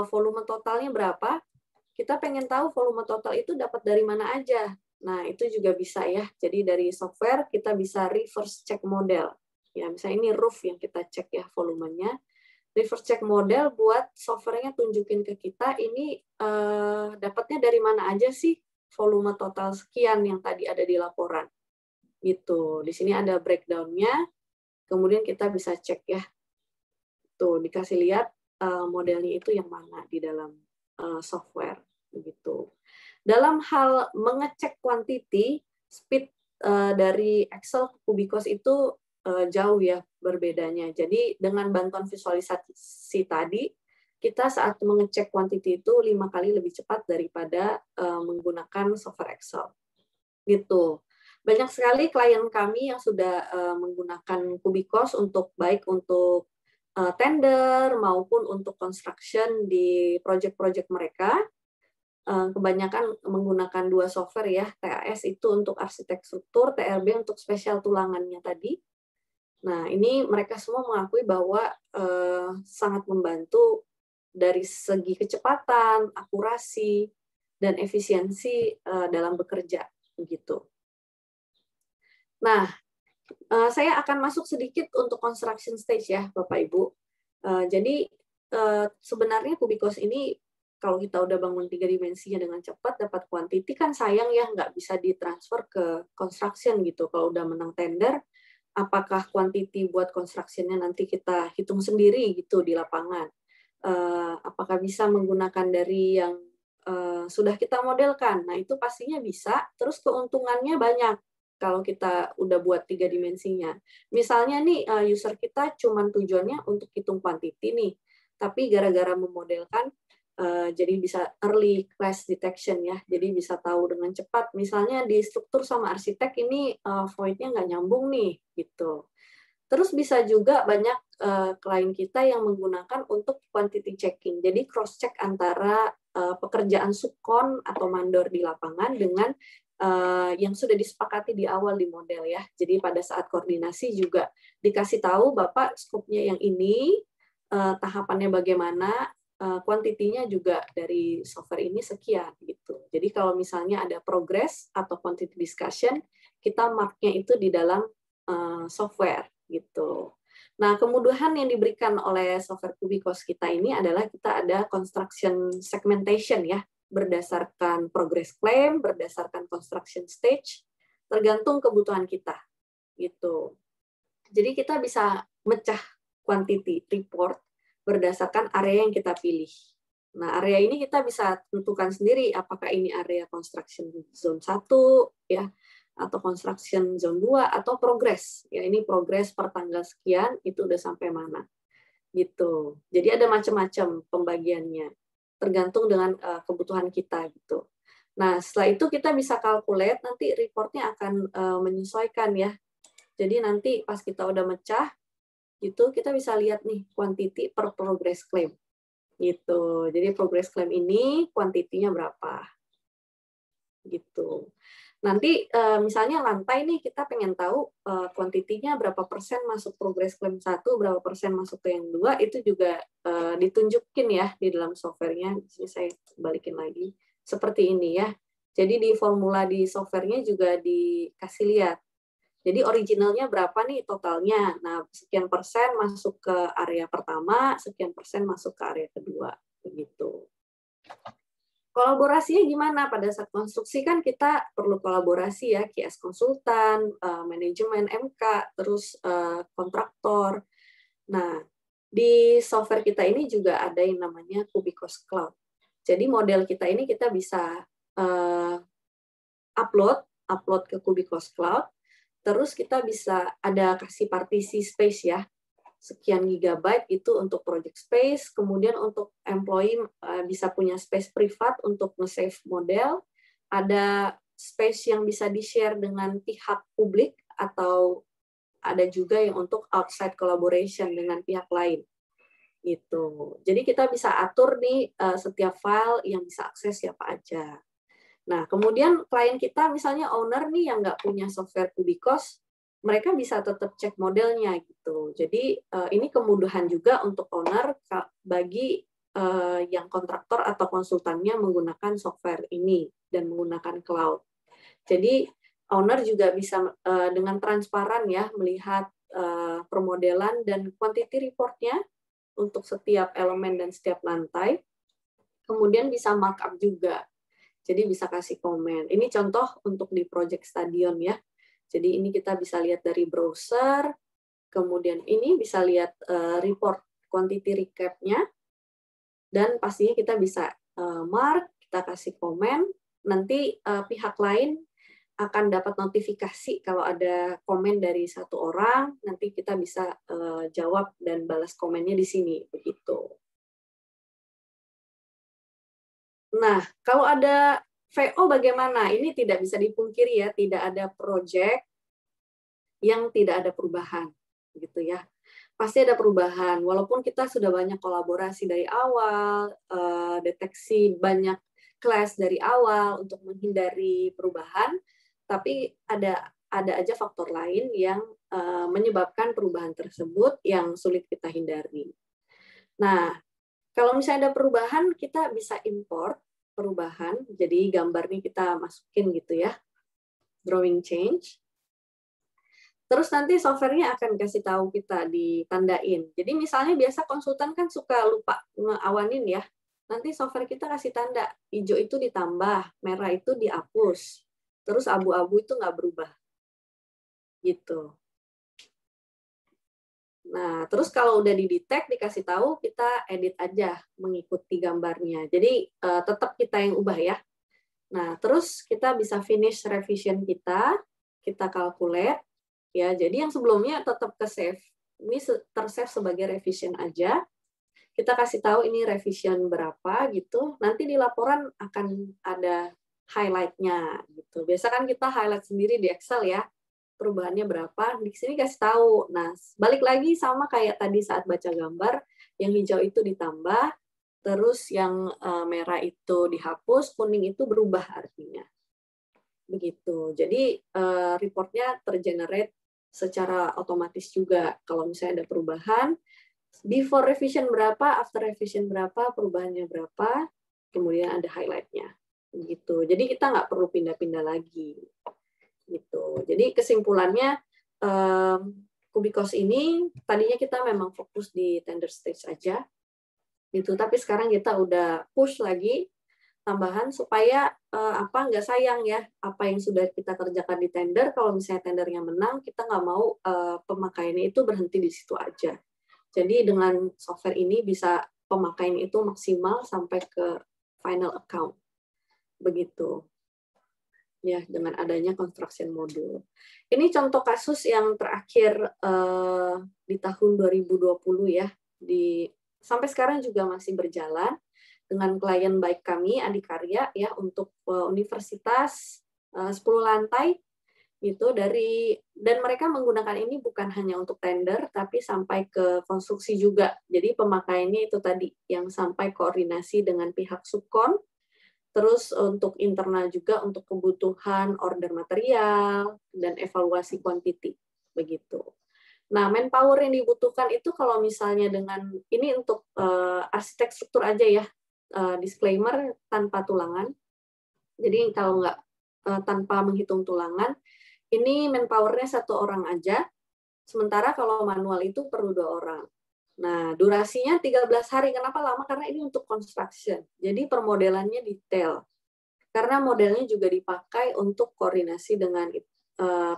volume totalnya berapa, kita pengen tahu volume total itu dapat dari mana aja. Nah, itu juga bisa ya. Jadi dari software kita bisa reverse check model. Ya, misalnya ini roof yang kita cek ya volumenya. Reverse check model buat softwarenya tunjukin ke kita ini dapatnya dari mana aja sih volume total sekian yang tadi ada di laporan. Gitu. Di sini ada breakdown-nya. Kemudian kita bisa cek ya. Tuh, dikasih lihat modelnya itu yang mana di dalam software. Begitu. Dalam hal mengecek quantity, speed dari Excel ke Kubikos itu jauh ya berbedanya. Jadi dengan bantuan visualisasi tadi, kita saat mengecek quantity itu 5 kali lebih cepat daripada menggunakan software Excel. Gitu. Banyak sekali klien kami yang sudah menggunakan Kubikos untuk baik untuk tender maupun untuk construction di project-project mereka. Kebanyakan menggunakan 2 software ya, TAS itu untuk arsitek struktur, TRB untuk spesial tulangannya tadi. Nah, ini mereka semua mengakui bahwa sangat membantu dari segi kecepatan, akurasi, dan efisiensi dalam bekerja. Begitu. Nah, saya akan masuk sedikit untuk construction stage ya, Bapak Ibu. Jadi, sebenarnya Kubikos ini kalau kita udah bangun 3 dimensinya dengan cepat, dapat quantity, kan sayang ya nggak bisa ditransfer ke construction gitu. Kalau udah menang tender, apakah quantity buat construction-nya nanti kita hitung sendiri gitu di lapangan. Apakah bisa menggunakan dari yang sudah kita modelkan? Nah, itu pastinya bisa, terus keuntungannya banyak kalau kita udah buat 3 dimensinya. Misalnya nih, user kita cuma tujuannya untuk hitung quantity nih, tapi gara-gara memodelkan, jadi bisa early clash detection ya, jadi bisa tahu dengan cepat. Misalnya di struktur sama arsitek ini void-nya nggak nyambung nih, gitu. Terus bisa juga banyak klien kita yang menggunakan untuk quantity checking, jadi cross check antara pekerjaan subkon atau mandor di lapangan dengan yang sudah disepakati di awal di model ya. Jadi pada saat koordinasi juga dikasih tahu Bapak skopnya yang ini, tahapannya bagaimana, kuantitinya juga dari software ini sekian gitu. Jadi kalau misalnya ada progress atau quantity discussion, kita mark-nya itu di dalam software gitu. Nah, kemudahan yang diberikan oleh software Kubikos kita ini adalah kita ada construction segmentation ya, berdasarkan progress claim, berdasarkan construction stage, tergantung kebutuhan kita gitu. Jadi kita bisa mecah quantity report berdasarkan area yang kita pilih. Nah, area ini kita bisa tentukan sendiri apakah ini area construction zone 1 ya atau construction zone 2 atau progress. Ya, ini progress per tanggal sekian itu udah sampai mana. Gitu. Jadi ada macam-macam pembagiannya tergantung dengan kebutuhan kita gitu. Nah, setelah itu kita bisa calculate nanti reportnya akan menyesuaikan ya. Jadi nanti pas kita udah mecah gitu kita bisa lihat nih quantity per progress claim gitu. Jadi progress claim ini kuantitinya berapa gitu. Nanti misalnya lantai nih kita pengen tahu kuantitinya berapa persen masuk progress claim 1, berapa persen masuk ke yang 2, itu juga ditunjukin ya di dalam softwarenya. Di sini saya balikin lagi seperti ini ya. Jadi di formula di softwarenya juga dikasih lihat. Jadi originalnya berapa nih totalnya? Nah, sekian persen masuk ke area pertama, sekian persen masuk ke area kedua, begitu. Kolaborasinya gimana? Pada saat konstruksi kan kita perlu kolaborasi ya, QS konsultan, manajemen MK, terus kontraktor. Nah, di software kita ini juga ada yang namanya Kubikos Cloud. Jadi model kita ini kita bisa upload ke Kubikos Cloud. Terus kita bisa ada kasih partisi space ya, sekian gigabyte itu untuk project space, kemudian untuk employee bisa punya space privat untuk nge-save model, ada space yang bisa di-share dengan pihak publik, atau ada juga yang untuk outside collaboration dengan pihak lain. Gitu. Jadi kita bisa atur nih setiap file yang bisa akses siapa aja. Nah, kemudian klien kita misalnya owner nih yang nggak punya software Kubikos, mereka bisa tetap cek modelnya gitu. Jadi ini kemudahan juga untuk owner bagi yang kontraktor atau konsultannya menggunakan software ini dan menggunakan cloud. Jadi owner juga bisa dengan transparan ya melihat permodelan dan quantity report-nya untuk setiap elemen dan setiap lantai. Kemudian bisa markup juga. Jadi bisa kasih komen. Ini contoh untuk di project stadion ya. Jadi ini kita bisa lihat dari browser, kemudian ini bisa lihat report quantity recap-nya, dan pastinya kita bisa mark, kita kasih komen, nanti pihak lain akan dapat notifikasi kalau ada komen dari satu orang, nanti kita bisa jawab dan balas komennya di sini, begitu. Nah, kalau ada VO bagaimana? Ini tidak bisa dipungkiri ya, tidak ada project yang tidak ada perubahan, gitu ya. Pasti ada perubahan, walaupun kita sudah banyak kolaborasi dari awal, deteksi banyak kelas dari awal untuk menghindari perubahan, tapi ada aja faktor lain yang menyebabkan perubahan tersebut yang sulit kita hindari. Nah, kalau misalnya ada perubahan, kita bisa import perubahan, jadi gambar ini kita masukin gitu ya, drawing change. Terus nanti software-nya akan kasih tahu kita ditandain. Jadi misalnya biasa konsultan kan suka lupa ngeawanin ya. Nanti software kita kasih tanda, hijau itu ditambah, merah itu dihapus, terus abu-abu itu nggak berubah. Gitu. Nah, terus kalau udah didetect, dikasih tahu, kita edit aja mengikuti gambarnya. Jadi tetap kita yang ubah ya. Nah, terus kita bisa finish revision kita calculate. Ya, jadi yang sebelumnya tetap ke save. Ini ter-save sebagai revision aja. Kita kasih tahu ini revision berapa gitu. Nanti di laporan akan ada highlight-nya gitu. Biasa kan kita highlight sendiri di Excel ya. Perubahannya berapa, di sini kasih tahu. Nah, balik lagi sama kayak tadi saat baca gambar, yang hijau itu ditambah, terus yang merah itu dihapus, kuning itu berubah artinya. Begitu. Jadi reportnya tergenerate secara otomatis juga. Kalau misalnya ada perubahan, before revision berapa, after revision berapa, perubahannya berapa, kemudian ada highlight-nya. Gitu. Jadi kita nggak perlu pindah-pindah lagi. Gitu. Jadi kesimpulannya, Kubikos ini tadinya kita memang fokus di tender stage aja, gitu. Tapi sekarang kita udah push lagi tambahan supaya nggak sayang ya apa yang sudah kita kerjakan di tender. Kalau misalnya tendernya menang, kita nggak mau pemakaiannya itu berhenti di situ aja. Jadi dengan software ini bisa pemakaian itu maksimal sampai ke final account, begitu. Ya, dengan adanya construction modul. Ini contoh kasus yang terakhir di tahun 2020 ya, sampai sekarang juga masih berjalan dengan klien baik kami, Adikarya ya, untuk universitas 10 lantai gitu dan mereka menggunakan ini bukan hanya untuk tender tapi sampai ke konstruksi juga. Jadi pemakaiannya itu tadi yang sampai koordinasi dengan pihak subkon. Terus untuk internal juga untuk kebutuhan order material dan evaluasi quantity, begitu. Nah, manpower yang dibutuhkan itu kalau misalnya dengan ini untuk arsitek struktur aja ya, disclaimer tanpa tulangan. Jadi kalau nggak tanpa menghitung tulangan, ini manpower-nya 1 orang aja. Sementara kalau manual itu perlu 2 orang. Nah, durasinya 13 hari. Kenapa lama? Karena ini untuk construction. Jadi permodelannya detail. Karena modelnya juga dipakai untuk koordinasi dengan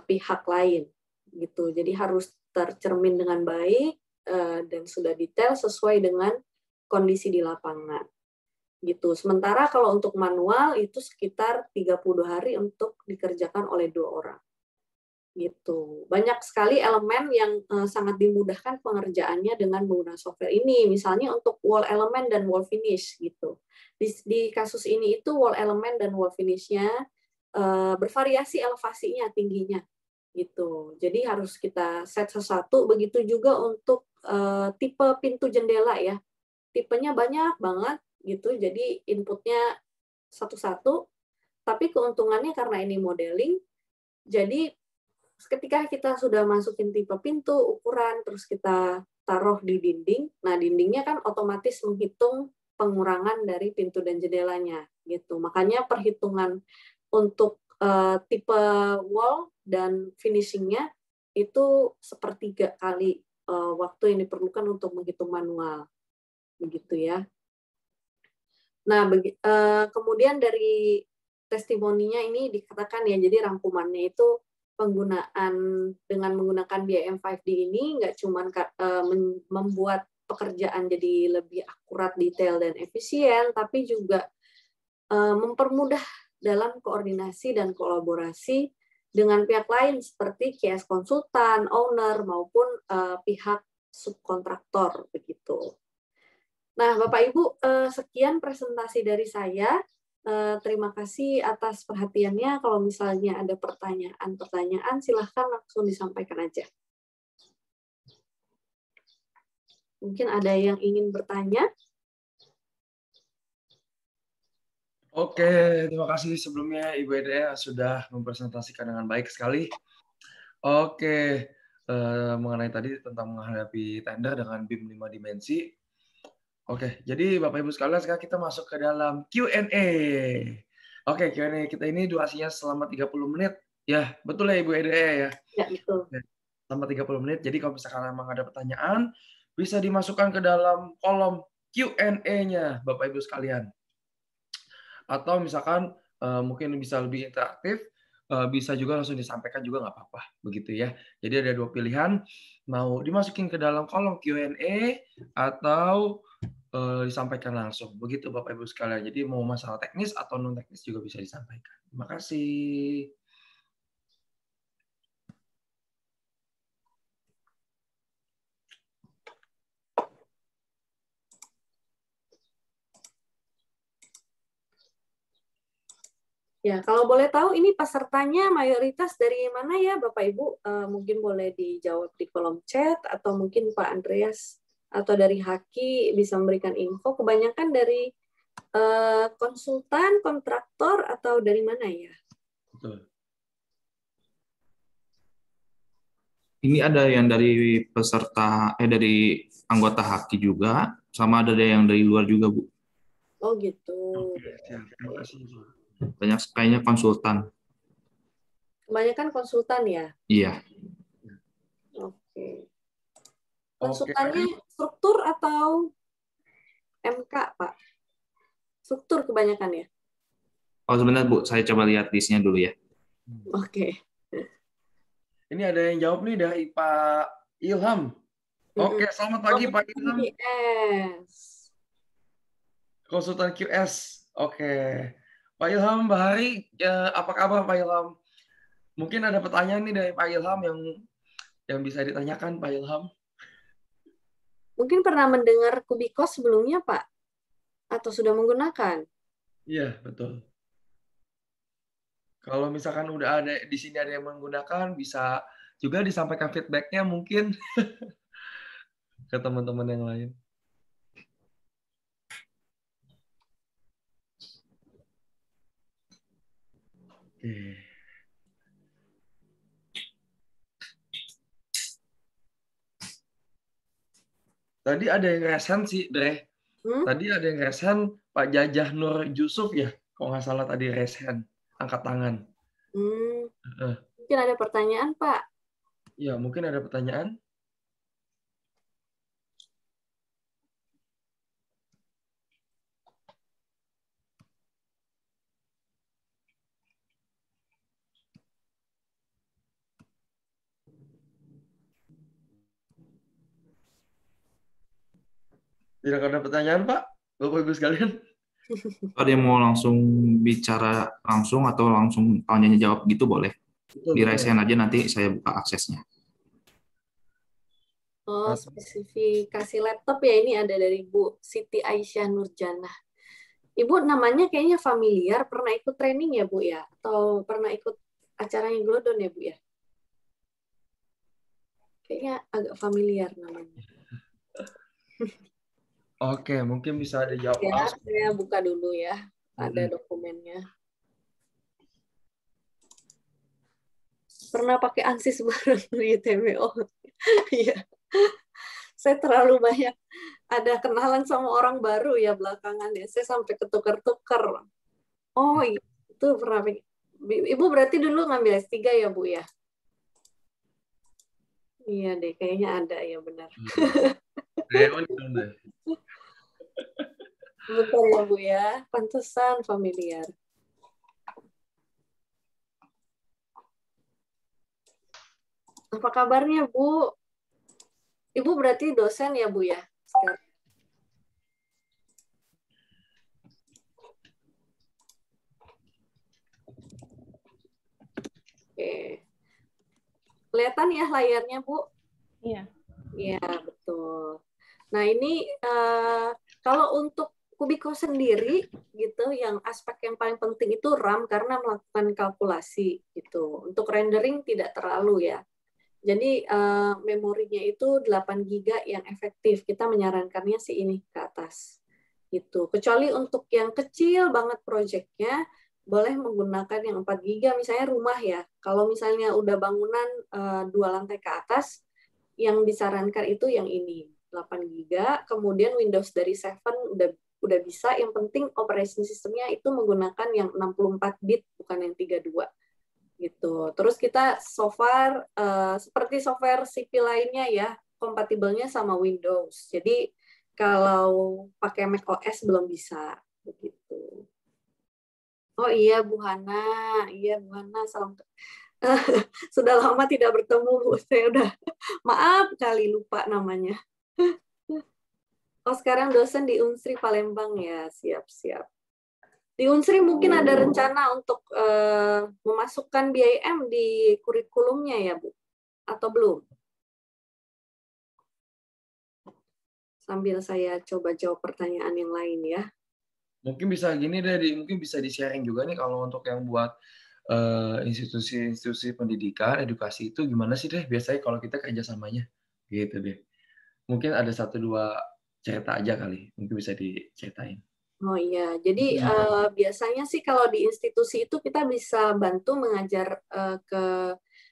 pihak lain. Gitu. Jadi harus tercermin dengan baik dan sudah detail sesuai dengan kondisi di lapangan. Gitu. Sementara kalau untuk manual itu sekitar 30 hari untuk dikerjakan oleh 2 orang. Gitu. Banyak sekali elemen yang sangat dimudahkan pengerjaannya dengan menggunakan software ini. Misalnya untuk wall element dan wall finish gitu. Di kasus ini itu wall element dan wall finish-nya bervariasi elevasinya tingginya gitu. Jadi harus kita set sesuatu. Begitu juga untuk tipe pintu jendela ya. Tipenya banyak banget gitu. Jadi inputnya satu-satu. Tapi keuntungannya karena ini modeling, jadi ketika kita sudah masukin tipe pintu, ukuran, terus kita taruh di dinding, nah dindingnya kan otomatis menghitung pengurangan dari pintu dan jendelanya, gitu. Makanya perhitungan untuk tipe wall dan finishingnya itu 1/3 kali waktu yang diperlukan untuk menghitung manual, begitu ya. Nah, kemudian dari testimoninya ini dikatakan ya, jadi rangkumannya itu penggunaan dengan menggunakan BIM5D ini nggak cuma membuat pekerjaan jadi lebih akurat, detail, dan efisien, tapi juga mempermudah dalam koordinasi dan kolaborasi dengan pihak lain seperti QS konsultan, owner, maupun pihak subkontraktor begitu. Nah, Bapak Ibu, sekian presentasi dari saya. Terima kasih atas perhatiannya. Kalau misalnya ada pertanyaan, silahkan langsung disampaikan aja. Mungkin ada yang ingin bertanya? Oke, terima kasih sebelumnya Ibu Ede sudah mempresentasikan dengan baik sekali. Oke, mengenai tadi tentang menghadapi tender dengan BIM 5 dimensi. Oke, jadi Bapak Ibu sekalian sekarang kita masuk ke dalam Q&A. Oke, Q&A kita ini durasinya selama 30 menit. Ya, betul ya Ibu Ede ya? Ya, betul. Selama 30 menit. Jadi kalau misalkan memang ada pertanyaan, bisa dimasukkan ke dalam kolom Q&A-nya Bapak Ibu sekalian. Atau misalkan mungkin bisa lebih interaktif, bisa juga langsung disampaikan juga nggak apa-apa, begitu ya. Jadi ada 2 pilihan, mau dimasukin ke dalam kolom Q&A atau disampaikan langsung. Begitu Bapak Ibu sekalian. Jadi mau masalah teknis atau non teknis juga bisa disampaikan. Terima kasih. Ya, kalau boleh tahu ini pesertanya mayoritas dari mana ya Bapak Ibu? Mungkin boleh dijawab di kolom chat atau mungkin Pak Andreas atau dari Haki bisa memberikan info. Kebanyakan dari konsultan, kontraktor atau dari mana ya? Betul. Ini ada yang dari peserta, dari anggota Haki juga, sama ada yang dari luar juga, Bu. Oh gitu. Oke, siap. Terima kasih. Banyak kayaknya konsultan. Kebanyakan konsultan ya? Iya. Oke. Konsultannya struktur atau MK, Pak? Struktur kebanyakan ya? Oh, sebentar, Bu. Saya coba lihat listnya dulu ya. Oke. Ini ada yang jawab nih dari Pak Ilham. Oke, selamat pagi Pak Ilham. QS. Konsultan QS. Oke. Pak Ilham, Bahari, apa kabar Pak Ilham? Mungkin ada pertanyaan nih dari Pak Ilham yang bisa ditanyakan Pak Ilham. Mungkin pernah mendengar Kubikos sebelumnya, Pak? Atau sudah menggunakan? Iya, betul. Kalau misalkan udah ada di sini ada yang menggunakan, bisa juga disampaikan feedback-nya mungkin ke teman-teman yang lain. Oke. Tadi ada yang resen sih, Dre. Tadi ada yang resen Pak Jajah Nur Yusuf ya, kalau nggak salah tadi resen, angkat tangan. Mungkin ada pertanyaan, Pak? Ya, mungkin ada pertanyaan. Tidak ada pertanyaan, Pak? Bapak Ibu sekalian? Ada yang mau langsung bicara langsung atau langsung tanya jawab gitu boleh. Di resen aja nanti saya buka aksesnya. Oh, spesifikasi laptop ya ini ada dari Bu Siti Aisyah Nurjanah. Ibu namanya kayaknya familiar, pernah ikut training ya Bu ya? Atau pernah ikut acaranya Glodon ya Bu ya? Kayaknya agak familiar namanya. Oke, mungkin bisa dijawab ya, langsung. Saya buka dulu ya, ada dokumennya. Pernah pakai ANSYS bareng di TMO. Iya. Saya terlalu banyak ada kenalan sama orang baru ya belakangan ya. Saya sampai ketukar-tukar. Oh, itu pernah Ibu berarti dulu ngambil S3 ya, Bu ya? Iya deh, kayaknya ada ya, benar. Bentar ya, Bu ya. Pantesan familiar. Apa kabarnya, Bu? Ibu berarti dosen ya, Bu ya? Sekarang. Oke. Kelihatan ya layarnya, Bu? Iya. Iya, betul. Nah, ini kalau untuk Kubiko sendiri gitu, yang aspek yang paling penting itu RAM karena melakukan kalkulasi gitu. Untuk rendering tidak terlalu ya. Jadi memorinya itu 8 GB yang efektif. Kita menyarankannya sih ini ke atas. Gitu. Kecuali untuk yang kecil banget proyeknya boleh menggunakan yang 4 GB misalnya rumah ya. Kalau misalnya udah bangunan 2 lantai ke atas, yang disarankan itu yang ini 8 GB, kemudian Windows dari 7 udah bisa, yang penting operation sistemnya itu menggunakan yang 64 bit bukan yang 32 gitu. Terus kita so far seperti software sipil lainnya ya, kompatibelnya sama Windows. Jadi kalau pakai Mac OS belum bisa begitu. Oh iya Bu Hana, salam. Sudah lama tidak bertemu Bu, saya udah maaf kali lupa namanya. Oh sekarang dosen di Unsri Palembang ya, siap-siap. Di Unsri mungkin ada rencana untuk memasukkan BIM di kurikulumnya ya Bu, atau belum? Sambil saya coba jawab pertanyaan yang lain ya. Mungkin bisa gini deh, mungkin bisa di-sharing juga nih kalau untuk yang buat institusi-institusi pendidikan, edukasi itu gimana sih deh biasanya kalau kita kerjasamanya gitu deh. Mungkin ada 1-2 cerita aja kali, mungkin bisa diceritain. Oh iya, jadi biasanya sih kalau di institusi itu kita bisa bantu mengajar ke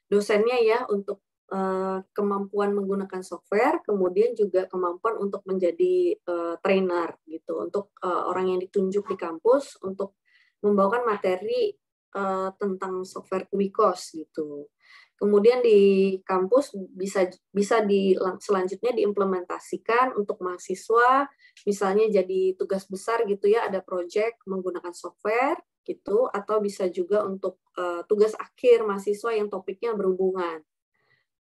dosennya ya untuk kemampuan menggunakan software, kemudian juga kemampuan untuk menjadi trainer gitu, untuk orang yang ditunjuk di kampus untuk membawakan materi tentang software Kubikos gitu. Kemudian di kampus bisa selanjutnya diimplementasikan untuk mahasiswa, misalnya jadi tugas besar gitu ya, ada project menggunakan software gitu, atau bisa juga untuk tugas akhir mahasiswa yang topiknya berhubungan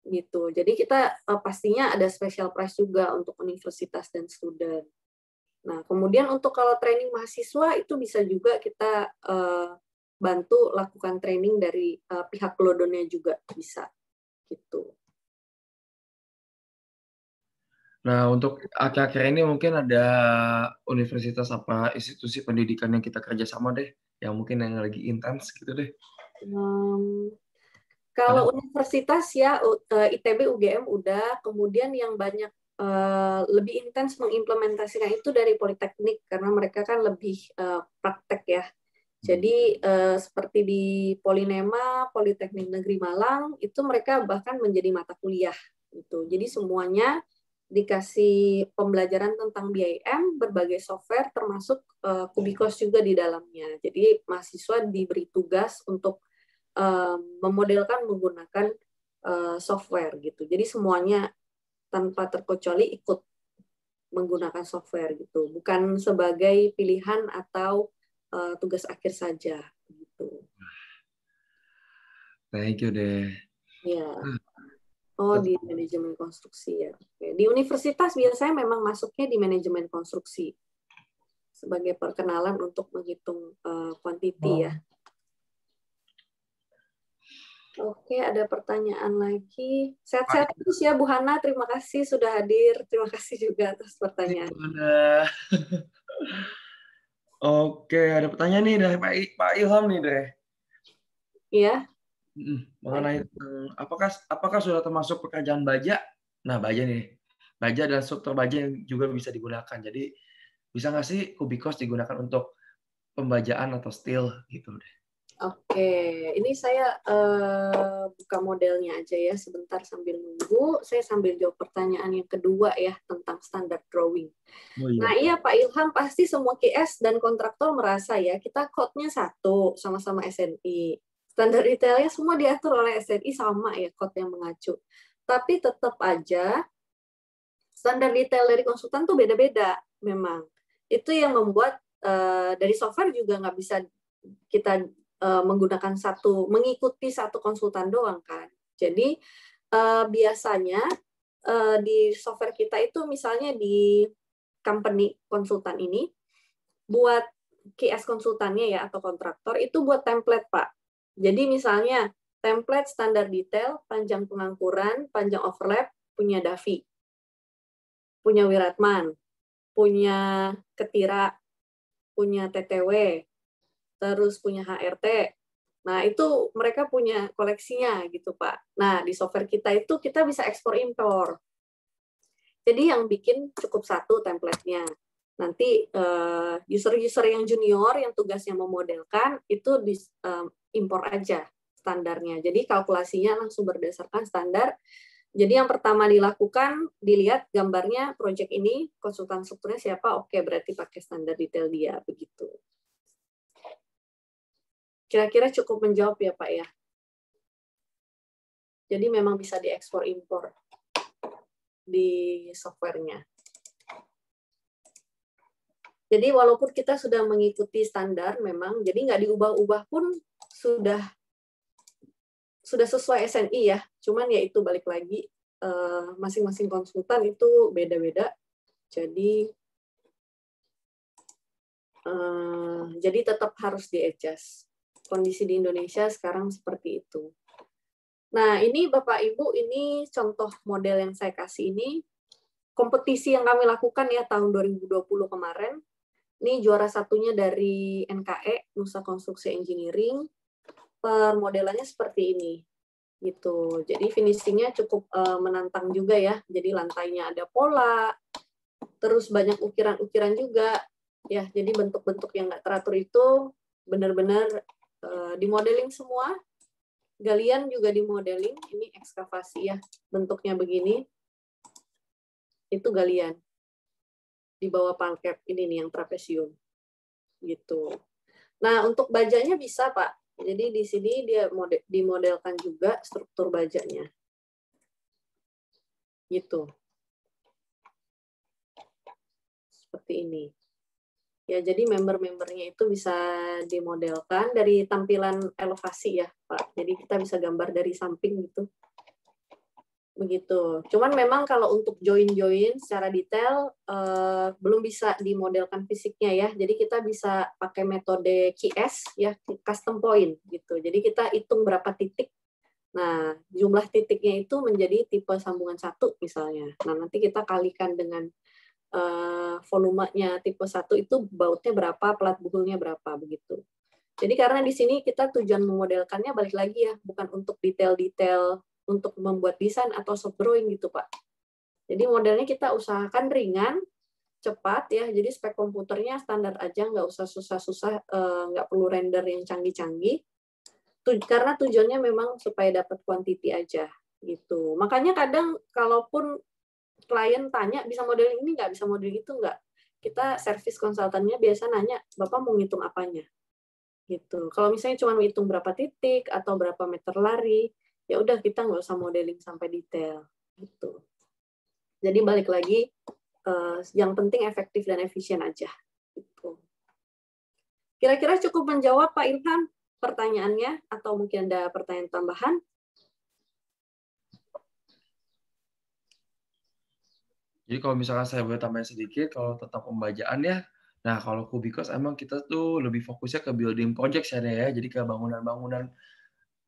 gitu. Jadi kita pastinya ada special prize juga untuk universitas dan student. Nah, kemudian untuk kalau training mahasiswa itu bisa juga kita bantu lakukan training dari pihak Glodonnya juga bisa gitu. Nah, untuk akhir-akhir ini mungkin ada universitas apa institusi pendidikan yang kita kerjasama deh, yang mungkin yang lagi intens gitu deh. Kalau universitas ya ITB, UGM udah, kemudian yang banyak lebih intens mengimplementasikan itu dari Politeknik karena mereka kan lebih praktek ya. Jadi seperti di Polinema, Politeknik Negeri Malang itu mereka bahkan menjadi mata kuliah gitu. Jadi semuanya dikasih pembelajaran tentang BIM, berbagai software termasuk Kubikos juga di dalamnya. Jadi mahasiswa diberi tugas untuk memodelkan menggunakan software gitu. Jadi semuanya tanpa terkecuali ikut menggunakan software gitu, bukan sebagai pilihan atau tugas akhir saja gitu. Thank you deh. Ya. Oh, di manajemen konstruksi ya. Oke. Di universitas biasanya memang masuknya di manajemen konstruksi sebagai perkenalan untuk menghitung quantity ya. Oke, ada pertanyaan lagi. Sehat-sehat terus ya Bu Hana, terima kasih sudah hadir. Terima kasih juga atas pertanyaan. Oke, ada pertanyaan nih dari Pak Ilham nih deh. Iya. Mengenai apakah sudah termasuk pekerjaan baja? Nah, baja nih. Baja dan struktur baja yang juga bisa digunakan. Jadi bisa nggak sih Kubikos digunakan untuk pembajaan atau steel gitu deh. Oke, ini saya buka modelnya aja ya sebentar sambil nunggu. Saya sambil jawab pertanyaan yang kedua ya tentang standar drawing. Oh, iya. Nah iya Pak Ilham, pasti semua QS dan kontraktor merasa ya kita code-nya satu, sama-sama SNI. Standar detailnya semua diatur oleh SNI sama ya, kode yang mengacu. Tapi tetap aja standar detail dari konsultan tuh beda-beda memang. Itu yang membuat dari software juga nggak bisa kita menggunakan mengikuti satu konsultan doang kan. Jadi biasanya di software kita itu misalnya di company konsultan ini buat QS konsultannya ya atau kontraktor itu buat template Pak. Jadi misalnya template standar detail, panjang pengangkuran, panjang overlap, punya Davi, punya Wiratman, punya Ketira, punya TTW, terus punya HRT. Nah, itu mereka punya koleksinya gitu, Pak. Nah, di software kita itu kita bisa ekspor impor. Jadi yang bikin cukup satu template-nya. Nanti user-user yang junior yang tugasnya memodelkan itu impor aja standarnya. Jadi kalkulasinya langsung berdasarkan standar. Jadi yang pertama dilakukan, dilihat gambarnya project ini, konsultan strukturnya siapa, oke berarti pakai standar detail dia, begitu. Kira-kira cukup menjawab ya Pak ya? Jadi memang bisa diekspor impor di softwarenya. Jadi walaupun kita sudah mengikuti standar memang, jadi nggak diubah-ubah pun sudah sesuai SNI ya. Cuman ya itu balik lagi masing-masing konsultan itu beda-beda. Jadi tetap harus di-adjust. Kondisi di Indonesia sekarang seperti itu. Nah, ini Bapak Ibu, ini contoh model yang saya kasih ini kompetisi yang kami lakukan ya tahun 2020 kemarin. Ini juara satunya dari NKE, Nusa Konstruksi Engineering. Permodelannya seperti ini. Gitu. Jadi finishingnya cukup menantang juga ya. Jadi lantainya ada pola, terus banyak ukiran-ukiran juga. Ya, jadi bentuk-bentuk yang nggak teratur itu benar-benar dimodeling semua. Galian juga dimodeling. Ini ekskavasi ya, bentuknya begini. Itu galian. Di bawah palkep ini nih yang trapesium. Gitu. Nah, untuk bajanya bisa, Pak. Jadi di sini dia dimodelkan juga struktur bajanya. Gitu. Seperti ini. Ya, jadi member-membernya itu bisa dimodelkan dari tampilan elevasi ya, Pak. Jadi kita bisa gambar dari samping gitu. Begitu. Cuman memang kalau untuk join-join secara detail belum bisa dimodelkan fisiknya ya. Jadi kita bisa pakai metode QS ya, custom point gitu. Jadi kita hitung berapa titik. Nah, jumlah titiknya itu menjadi tipe sambungan 1 misalnya. Nah, nanti kita kalikan dengan volumenya tipe 1 itu bautnya berapa, plat buhulnya berapa begitu. Jadi karena di sini kita tujuan memodelkannya balik lagi ya, bukan untuk detail-detail untuk membuat desain atau soft drawing gitu, Pak. Jadi modelnya kita usahakan ringan, cepat ya. Jadi spek komputernya standar aja, nggak usah susah-susah, nggak perlu render yang canggih-canggih. Karena tujuannya memang supaya dapat quantity aja gitu. Makanya kadang kalaupun klien tanya bisa modeling ini nggak, bisa modeling itu nggak, kita service konsultannya biasa nanya, Bapak mau ngitung apanya? Gitu. Kalau misalnya cuma menghitung berapa titik atau berapa meter lari, ya udah kita nggak usah modeling sampai detail gitu. Jadi balik lagi yang penting efektif dan efisien aja gitu. Kira-kira cukup menjawab Pak Ilham pertanyaannya atau mungkin ada pertanyaan tambahan? Jadi kalau misalkan saya boleh tambahin sedikit, kalau tentang pembajaan ya, nah kalau Kubikos emang kita tuh lebih fokusnya ke building project ya, jadi ke bangunan-bangunan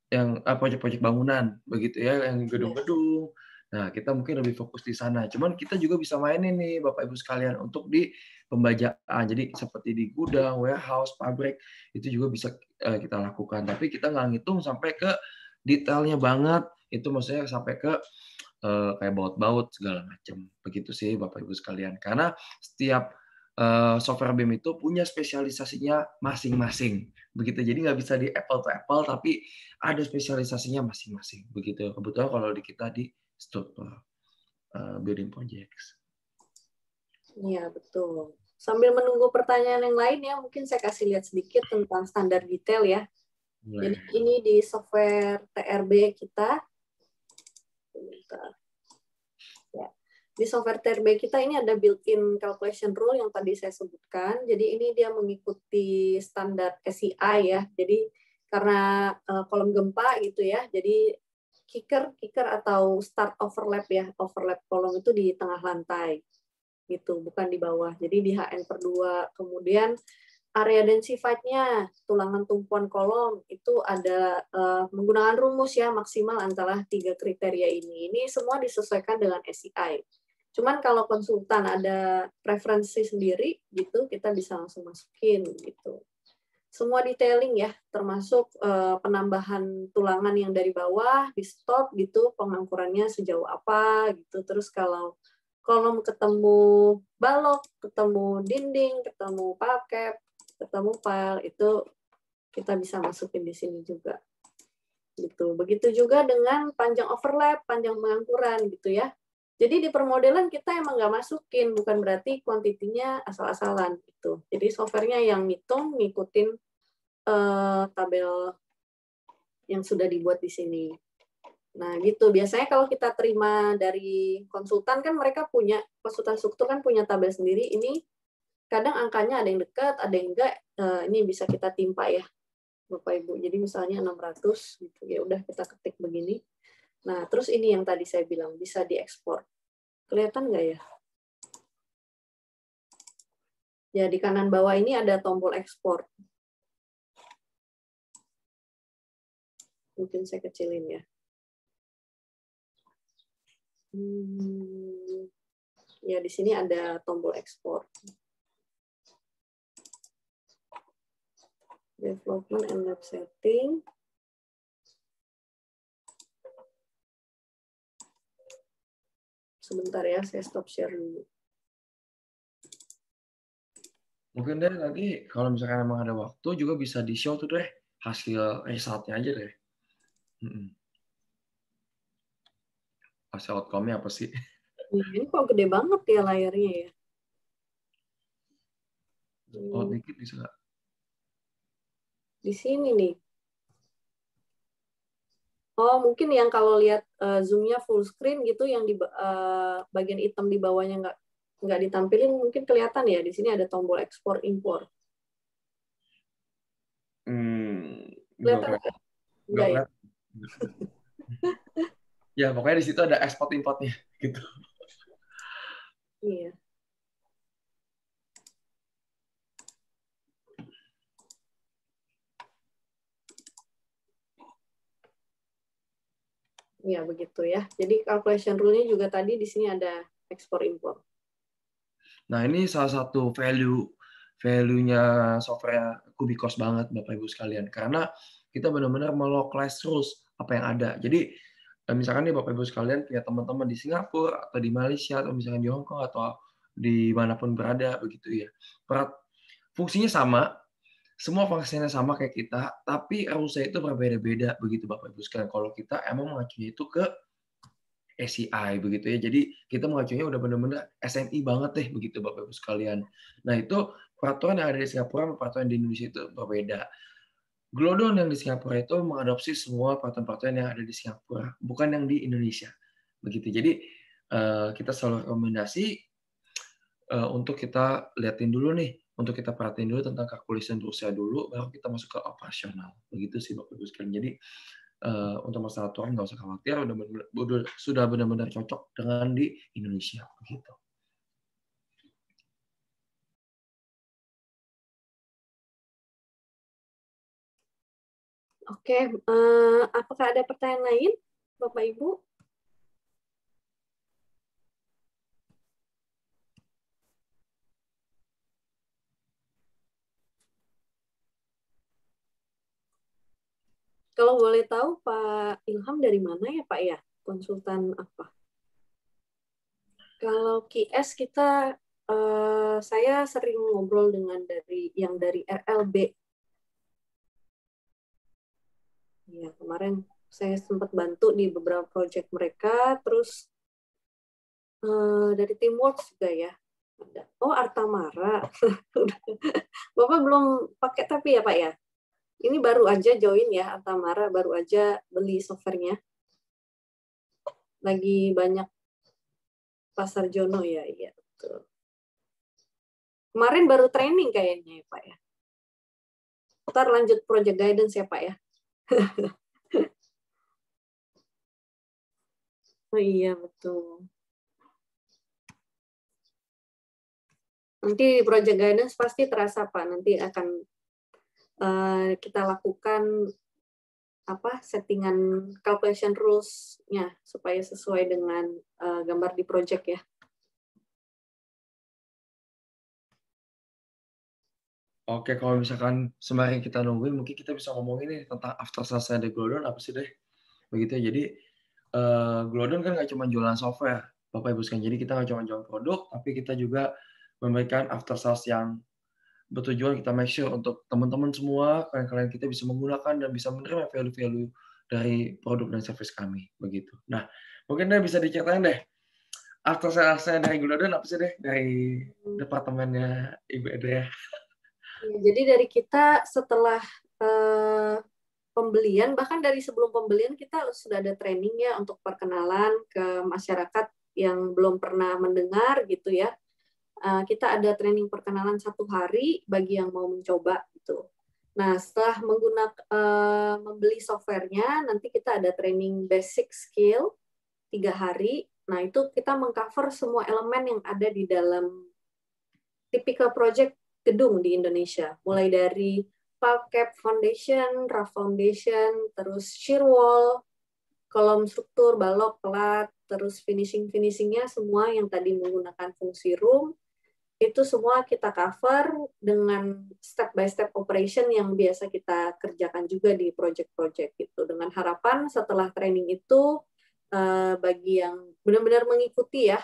yang proyek-proyek bangunan begitu ya, yang gedung-gedung. Nah, kita mungkin lebih fokus di sana. Cuman kita juga bisa mainin nih Bapak Ibu sekalian untuk di pembajaan. Jadi seperti di gudang, warehouse, pabrik itu juga bisa kita lakukan. Tapi kita nggak ngitung sampai ke detailnya banget. Itu maksudnya sampai ke kayak baut-baut segala macam. Begitu sih Bapak Ibu sekalian. Karena setiap software BIM itu punya spesialisasinya masing-masing. Begitu. Jadi nggak bisa di apple to apple, tapi ada spesialisasinya masing-masing. Begitu. Kebetulan kalau di kita di struktur building projects. Iya, betul. Sambil menunggu pertanyaan yang lain ya, mungkin saya kasih lihat sedikit tentang standar detail ya. Jadi ini di software TRB kita. Ya. Di software TRB kita ini ada built-in calculation rule yang tadi saya sebutkan. Jadi ini dia mengikuti standar SCI ya. Jadi karena kolom gempa gitu ya. Jadi kicker atau start overlap ya. Overlap kolom itu di tengah lantai. Gitu, bukan di bawah. Jadi di HN/2. Kemudian area densified-nya, tulangan tumpuan kolom, itu ada menggunakan rumus ya, maksimal antara 3 kriteria ini. Ini semua disesuaikan dengan SCI. Cuman kalau konsultan ada preferensi sendiri, gitu, kita bisa langsung masukin. Gitu. Semua detailing ya, termasuk penambahan tulangan yang dari bawah, di stop, gitu, pengangkurannya sejauh apa, gitu. Terus kalau kolom ketemu balok, ketemu dinding, ketemu parket, ketemu file, itu kita bisa masukin di sini juga. Gitu. Begitu juga dengan panjang overlap, panjang pengangkuran gitu ya. Jadi di permodelan kita emang nggak masukin, bukan berarti kuantitinya asal-asalan gitu. Jadi softwarenya yang ngitung, ngikutin tabel yang sudah dibuat di sini. Nah, gitu. Biasanya kalau kita terima dari konsultan kan mereka punya, konsultan struktur kan punya tabel sendiri. Ini kadang angkanya ada yang dekat, ada yang enggak. Ini bisa kita timpa ya, Bapak Ibu. Jadi misalnya 600 gitu. Ya udah kita ketik begini. Nah, terus ini yang tadi saya bilang bisa diekspor. Kelihatan nggak ya? Ya, di kanan bawah ini ada tombol ekspor. Mungkin saya kecilin ya. Ya, di sini ada tombol ekspor. Development and lab setting. Sebentar ya, saya stop share dulu. Mungkin deh nanti kalau misalkan emang ada waktu juga bisa di-show tuh deh hasil resultnya aja deh. Hasil outcome-nya apa sih? Ini kok gede banget ya layarnya ya. Oh, dikit bisa nggak? Di sini nih. Oh, mungkin yang kalau lihat zoom-nya full screen gitu, yang di bagian hitam di bawahnya nggak ditampilin, mungkin kelihatan ya. Di sini ada tombol ekspor impor. Kelihatan nggak? Nggak ya? Ya, pokoknya di situ ada ekspor importnya gitu. Iya. Ya, begitu ya. Jadi calculation rule-nya juga tadi di sini ada ekspor impor. Nah, ini salah satu value-nya software Kubikos banget Bapak Ibu sekalian, karena kita benar-benar melocalize terus apa yang ada. Jadi misalkan nih Bapak Ibu sekalian punya teman-teman di Singapura atau di Malaysia atau misalkan di Hong Kong atau dimanapun berada begitu ya. Fungsinya sama, semua fungsinya sama kayak kita, tapi rules-nya itu berbeda-beda begitu Bapak Ibu sekalian. Kalau kita emang mengacunya itu ke SCI begitu ya. Jadi kita mengacunya udah benar-benar SNI banget deh begitu Bapak Ibu sekalian. Nah, itu peraturan yang ada di Singapura sama peraturan di Indonesia itu berbeda. Glodon yang di Singapura itu mengadopsi semua peraturan-peraturan yang ada di Singapura, bukan yang di Indonesia. Begitu. Jadi kita selalu rekomendasi untuk kita liatin dulu nih, untuk kita perhatiin dulu tentang calculation rules-nya dulu, baru kita masuk ke operasional. Begitu sih Bapak Ibu sekalian. Jadi untuk masalah aturan nggak usah khawatir, sudah benar-benar cocok dengan di Indonesia. Begitu. Oke, apakah ada pertanyaan lain, Bapak Ibu? Kalau boleh tahu Pak Ilham dari mana ya Pak ya? Konsultan apa? Kalau QS kita, saya sering ngobrol dengan dari RLB. Ya, kemarin saya sempat bantu di beberapa proyek mereka, terus dari Teamworks juga ya. Oh, Artamara. Bapak belum pakai tapi ya Pak ya? Ini baru aja join ya, Tamara baru aja beli softwarenya. Lagi banyak pasar Jono ya, iya betul. Kemarin baru training kayaknya ya Pak ya. Ntar lanjut project guidance ya Pak ya. Oh iya betul. Nanti project guidance pasti terasa Pak. Nanti akan kita lakukan settingan calculation rules-nya supaya sesuai dengan gambar di project ya. Oke, kalau misalkan sembari kita nungguin, mungkin kita bisa ngomongin nih tentang after sales dari Glodon apa sih deh? Begitu ya. Jadi Glodon kan nggak cuma jualan software, Bapak Ibu sekalian. Jadi kita nggak cuma jual produk, tapi kita juga memberikan after sales yang bertujuan kita make sure untuk teman-teman semua, kalian-kalian kita bisa menggunakan dan bisa menerima value-value dari produk dan service kami. Begitu. Nah, mungkin deh bisa diceritain deh, after sales-nya dari Glodon apa sih deh? Dari departemennya Ibu Edria. Ya, jadi dari kita setelah pembelian, bahkan dari sebelum pembelian kita sudah ada training ya untuk perkenalan ke masyarakat yang belum pernah mendengar gitu ya. Kita ada training perkenalan 1 hari bagi yang mau mencoba gitu. Nah, setelah membeli softwarenya, nanti kita ada training basic skill 3 hari. Nah, itu kita mengcover semua elemen yang ada di dalam typical project gedung di Indonesia, mulai dari pulp cap foundation, rough foundation, terus shear wall, kolom struktur, balok, pelat, terus finishingnya semua yang tadi menggunakan fungsi room, itu semua kita cover dengan step by step operation yang biasa kita kerjakan juga di project-project gitu. Dengan harapan setelah training itu bagi yang benar-benar mengikuti ya,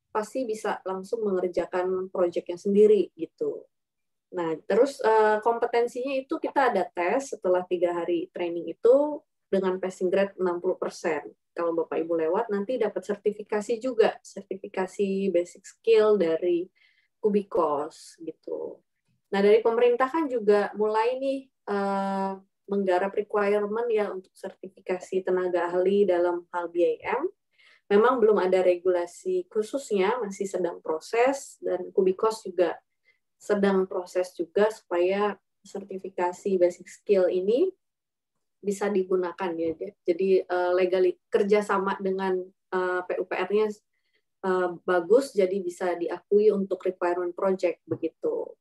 pasti bisa langsung mengerjakan project yang sendiri gitu. Nah, terus kompetensinya itu kita ada tes setelah 3 hari training itu dengan passing grade 60%. Kalau Bapak Ibu lewat, nanti dapat sertifikasi juga, sertifikasi basic skill dari Kubikos gitu. Nah, dari pemerintah kan juga mulai nih menggarap requirement ya untuk sertifikasi tenaga ahli dalam hal BIM. Memang belum ada regulasi khususnya, masih sedang proses, dan Kubikos juga sedang proses juga supaya sertifikasi basic skill ini bisa digunakan ya. Jadi kerjasama dengan PUPR-nya bagus, jadi bisa diakui untuk requirement project begitu.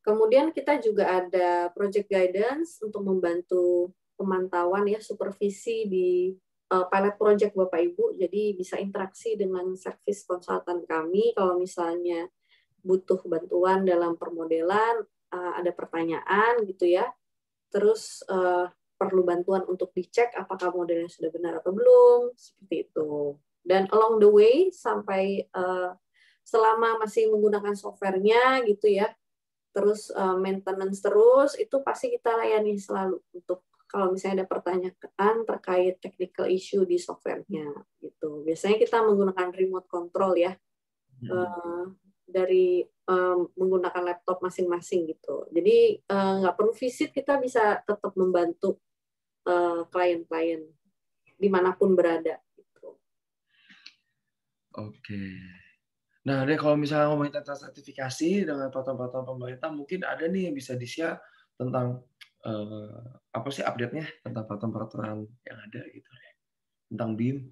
Kemudian kita juga ada project guidance untuk membantu pemantauan ya, supervisi di pilot project Bapak Ibu. Jadi bisa interaksi dengan service konsultan kami kalau misalnya butuh bantuan dalam permodelan, ada pertanyaan gitu ya, terus perlu bantuan untuk dicek apakah modelnya sudah benar atau belum, seperti itu. Dan along the way sampai selama masih menggunakan softwarenya gitu ya, terus maintenance terus, itu pasti kita layani selalu untuk kalau misalnya ada pertanyaan terkait technical issue di softwarenya gitu. Biasanya kita menggunakan remote control ya. Dari menggunakan laptop masing-masing gitu. Jadi nggak perlu visit, kita bisa tetap membantu klien-klien dimanapun berada. Gitu. Oke. Nah, deh kalau misalnya ngomongin tentang sertifikasi dengan peraturan-peraturan pemerintah, mungkin ada nih yang bisa di-share tentang apa sih update-nya tentang peraturan-peraturan yang ada gitu tentang BIM.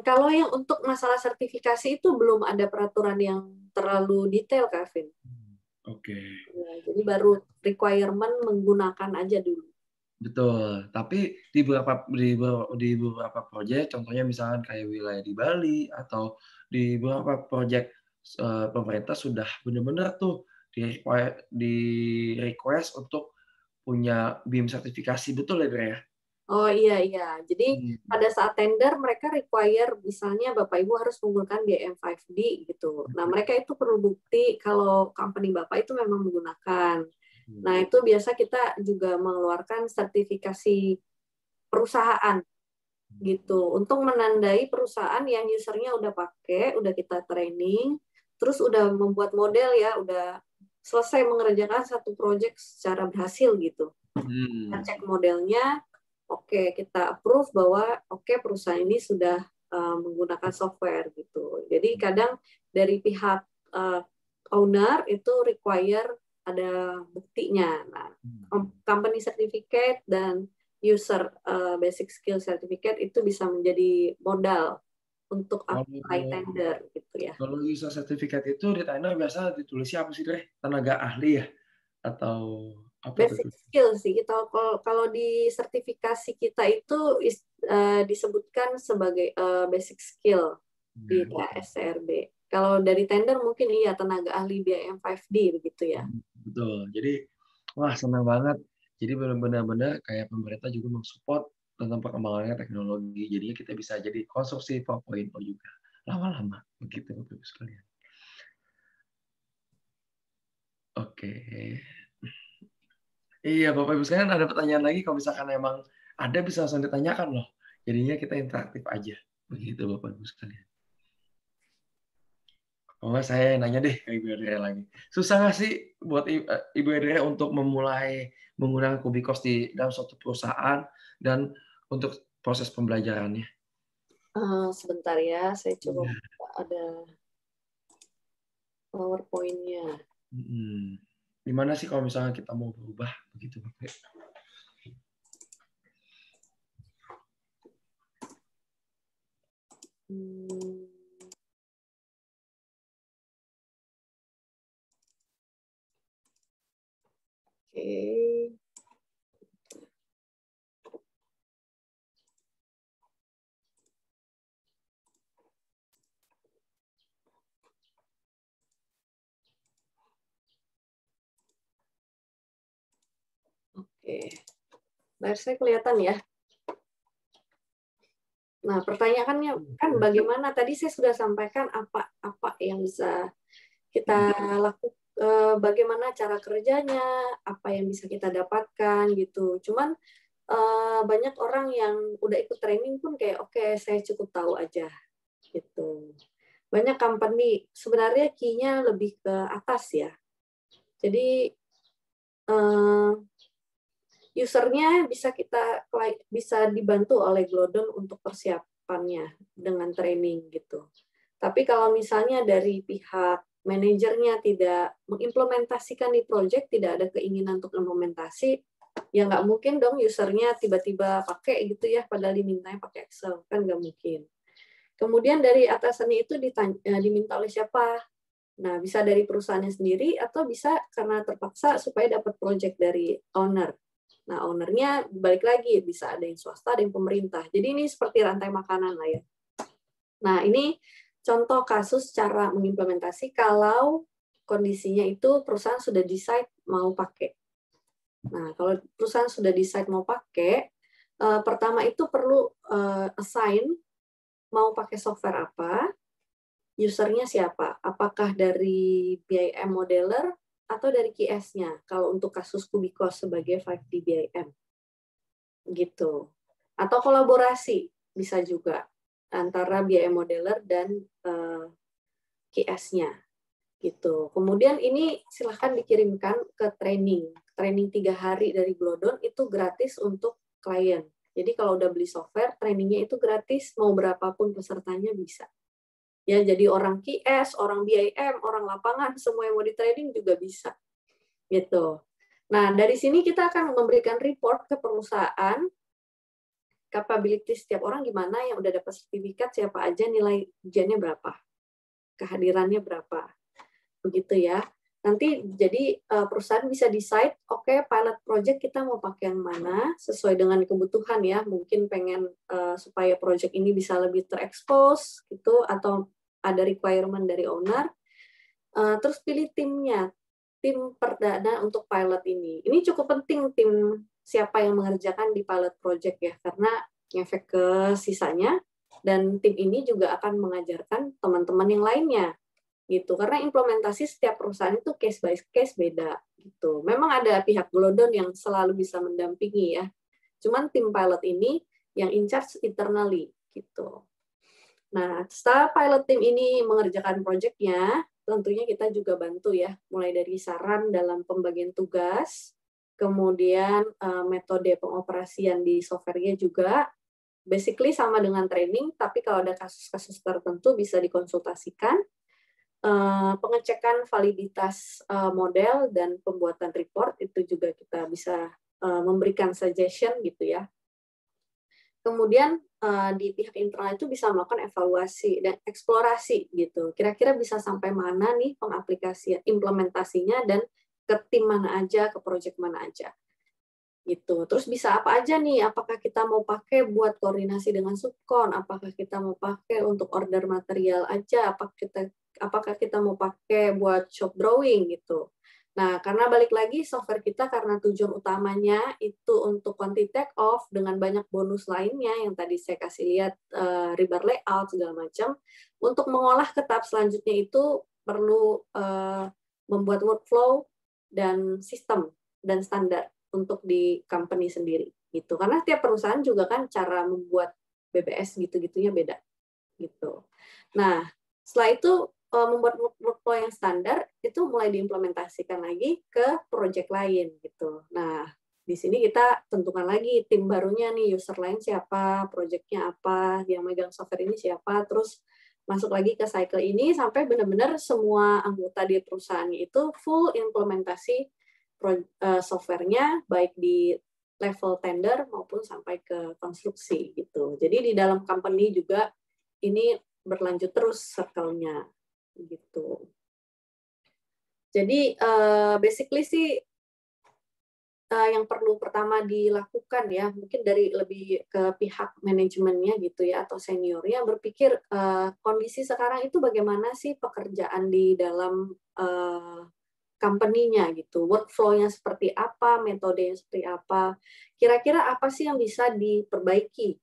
Kalau yang untuk masalah sertifikasi itu belum ada peraturan yang terlalu detail, Kevin. Oke. Ya, jadi baru requirement menggunakan aja dulu. Betul. Tapi di beberapa proyek, contohnya misalkan kayak wilayah di Bali atau di beberapa proyek pemerintah sudah benar-benar tuh di request untuk punya BIM sertifikasi, betul ya, Dre ya? Oh iya. Jadi pada saat tender mereka require misalnya Bapak Ibu harus menggunakan BIM 5D gitu. Nah, mereka itu perlu bukti kalau company Bapak itu memang menggunakan. Nah, itu biasa kita juga mengeluarkan sertifikasi perusahaan gitu untuk menandai perusahaan yang usernya udah pakai, udah kita training, terus udah membuat model ya, udah selesai mengerjakan satu proyek secara berhasil gitu. Kita cek modelnya, oke, kita approve bahwa perusahaan ini sudah menggunakan software gitu. Jadi kadang dari pihak owner itu require ada buktinya. Nah, company certificate dan user basic skill certificate itu bisa menjadi modal untuk apply tender gitu ya. Kalau user certificate itu di tender biasa ditulisnya apa sih, Dre? Tenaga ahli ya? Atau apa basic tuh? skill sih. Kalau di sertifikasi kita itu disebutkan sebagai basic skill di SCRB. Kalau dari tender mungkin iya tenaga ahli BIM 5D begitu ya. Betul. Jadi wah senang banget. Jadi benar-benar kayak pemerintah juga mensupport tentang perkembangannya teknologi. Jadinya kita bisa jadi konstruksi 4.0 juga lama-lama begitu Bapak Ibu sekalian. Oke. Iya Bapak Ibu sekalian ada pertanyaan lagi, kalau misalkan emang ada bisa langsung ditanyakan loh. Jadinya kita interaktif aja. Begitu Bapak Ibu sekalian. Oh, saya nanya deh ke Ibu Adria lagi. Susah nggak sih buat Ibu Adria untuk memulai menggunakan Kubikos di dalam suatu perusahaan dan untuk proses pembelajarannya? Sebentar ya, saya coba ada PowerPoint-nya. Gimana sih kalau misalnya kita mau berubah begitu Bapak? Oke. Oke. Layar saya kelihatan ya. Nah, pertanyaannya kan bagaimana? Tadi saya sudah sampaikan apa yang bisa kita lakukan, bagaimana cara kerjanya, apa yang bisa kita dapatkan gitu. Cuman banyak orang yang udah ikut training pun kayak oke, saya cukup tahu aja gitu. Banyak company sebenarnya key-nya lebih ke atas ya. Jadi usernya bisa dibantu oleh Glodon untuk persiapannya dengan training gitu. Tapi kalau misalnya dari pihak manajernya tidak mengimplementasikan di project, tidak ada keinginan untuk implementasi, ya nggak mungkin dong usernya tiba-tiba pakai gitu ya, padahal dimintanya pakai Excel, kan nggak mungkin. Kemudian dari atasannya itu diminta oleh siapa? Nah, bisa dari perusahaannya sendiri atau bisa karena terpaksa supaya dapat project dari owner. Nah, ownernya balik lagi, bisa ada yang swasta, ada yang pemerintah. Jadi ini seperti rantai makanan lah ya. Nah, ini contoh kasus cara mengimplementasi kalau kondisinya itu perusahaan sudah decide mau pakai. Nah, kalau perusahaan sudah decide mau pakai, pertama itu perlu assign mau pakai software apa, usernya siapa, apakah dari BIM modeler atau dari QS-nya, kalau untuk kasus Kubikos sebagai 5D BIM. Gitu. Atau kolaborasi, bisa juga, antara BIM modeler dan QS-nya. Gitu. Kemudian ini silahkan dikirimkan ke training. Training 3 hari dari Glodon itu gratis untuk klien. Jadi kalau udah beli software, trainingnya itu gratis, mau berapapun pesertanya bisa. Ya, jadi orang QS, orang BIM, orang lapangan, semua yang mau di training juga bisa. Gitu. Nah, dari sini kita akan memberikan report ke perusahaan, capability setiap orang gimana, yang udah dapat sertifikat, siapa aja, nilai ujiannya berapa, kehadirannya berapa. Begitu ya. Nanti jadi perusahaan bisa decide, oke, pilot project kita mau pakai yang mana, sesuai dengan kebutuhan ya, mungkin pengen supaya project ini bisa lebih terekspos, gitu, atau ada requirement dari owner, terus pilih timnya, tim perdana untuk pilot ini. Ini cukup penting tim siapa yang mengerjakan di pilot project ya, karena ngefek ke sisanya, dan tim ini juga akan mengajarkan teman-teman yang lainnya. Gitu, karena implementasi setiap perusahaan itu case by case beda gitu. Memang ada pihak Glodon yang selalu bisa mendampingi ya. Cuman tim pilot ini yang in charge internally gitu. Nah, setelah pilot tim ini mengerjakan proyeknya, tentunya kita juga bantu ya, mulai dari saran dalam pembagian tugas, kemudian metode pengoperasian di software-nya juga, basically sama dengan training, tapi kalau ada kasus-kasus tertentu bisa dikonsultasikan, pengecekan validitas model dan pembuatan report itu juga kita bisa memberikan suggestion gitu ya. Kemudian di pihak internal itu bisa melakukan evaluasi dan eksplorasi gitu. Kira-kira bisa sampai mana nih pengaplikasian implementasinya dan ke tim mana aja, ke project mana aja. Gitu. Terus bisa apa aja nih? Apakah kita mau pakai buat koordinasi dengan subkon? Apakah kita mau pakai untuk order material aja? Apakah kita mau pakai buat shop drawing gitu? Nah, karena balik lagi software kita karena tujuan utamanya itu untuk quantity take off dengan banyak bonus lainnya yang tadi saya kasih lihat rebar layout segala macam. Untuk mengolah ke tahap selanjutnya itu perlu membuat workflow dan sistem dan standar untuk di company sendiri gitu. Karena tiap perusahaan juga kan cara membuat BBS gitu-gitunya beda gitu. Nah, setelah itu membuat workflow yang standar itu mulai diimplementasikan lagi ke project lain gitu. Nah, di sini kita tentukan lagi tim barunya nih, user lain siapa, projectnya apa, yang megang software ini siapa, terus masuk lagi ke cycle ini sampai benar-benar semua anggota di perusahaannya itu full implementasi software-nya baik di level tender maupun sampai ke konstruksi gitu. Jadi di dalam company juga ini berlanjut terus circle-nya gitu. Jadi basically sih yang perlu pertama dilakukan ya, mungkin dari lebih ke pihak manajemennya gitu ya atau seniornya berpikir kondisi sekarang itu bagaimana sih pekerjaan di dalam company-nya gitu, workflow-nya seperti apa, metodenya seperti apa, kira-kira apa sih yang bisa diperbaiki.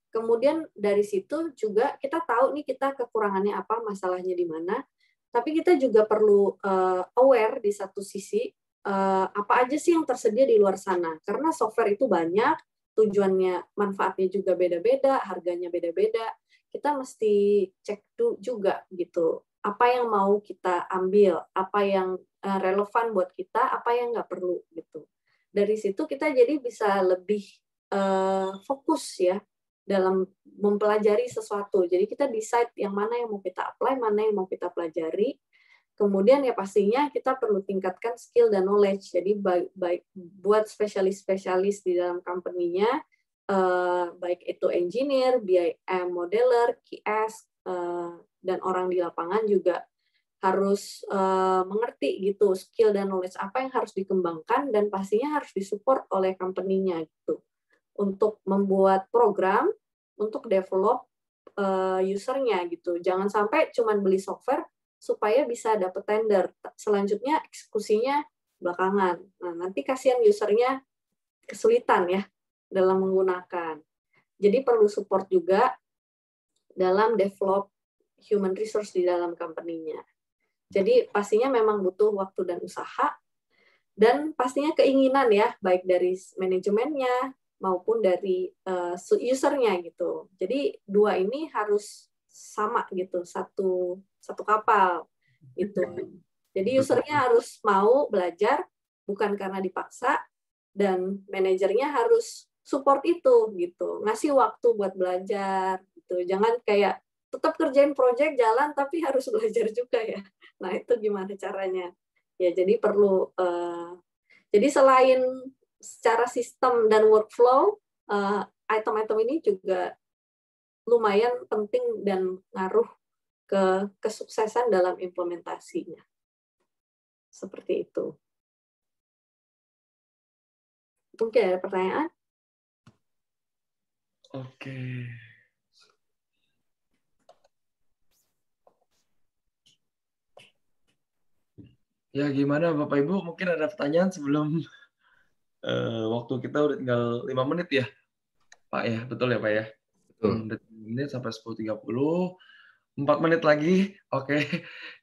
Kemudian dari situ juga kita tahu nih kita kekurangannya apa, masalahnya di mana, tapi kita juga perlu aware di satu sisi, apa aja sih yang tersedia di luar sana. Karena software itu banyak, tujuannya, manfaatnya juga beda-beda, harganya beda-beda, kita mesti cek juga gitu apa yang mau kita ambil, apa yang relevan buat kita, apa yang nggak perlu gitu. Dari situ kita jadi bisa lebih fokus ya dalam mempelajari sesuatu. Jadi kita decide yang mana yang mau kita apply, mana yang mau kita pelajari. Kemudian ya pastinya kita perlu tingkatkan skill dan knowledge. Jadi baik buat spesialis-spesialis di dalam company-nya, baik itu engineer, BIM modeler, QS, dan orang di lapangan juga harus mengerti gitu skill dan knowledge apa yang harus dikembangkan dan pastinya harus disupport oleh company-nya gitu untuk membuat program untuk develop usernya gitu. Jangan sampai cuman beli software supaya bisa dapat tender. Selanjutnya eksekusinya belakangan. Nah, nanti kasihan usernya kesulitan ya dalam menggunakan. Jadi perlu support juga dalam develop human resource di dalam company-nya. Jadi pastinya memang butuh waktu dan usaha, dan pastinya keinginan ya, baik dari manajemennya maupun dari usernya gitu. Jadi dua ini harus sama gitu, satu kapal gitu. Jadi usernya harus mau belajar, bukan karena dipaksa, dan manajernya harus support itu gitu, ngasih waktu buat belajar gitu. Jangan kayak tetap kerjain project jalan tapi harus belajar juga ya. Nah, itu gimana caranya? Ya, jadi perlu jadi selain secara sistem dan workflow, item-item ini juga lumayan penting dan ngaruh ke kesuksesan dalam implementasinya. Seperti itu. Mungkin ada pertanyaan? Oke. Ya gimana Bapak Ibu, mungkin ada pertanyaan sebelum waktu kita udah tinggal 5 menit ya Pak ya, betul ya Pak ya? Betul. 5 menit sampai 10.30, 4 menit lagi, oke.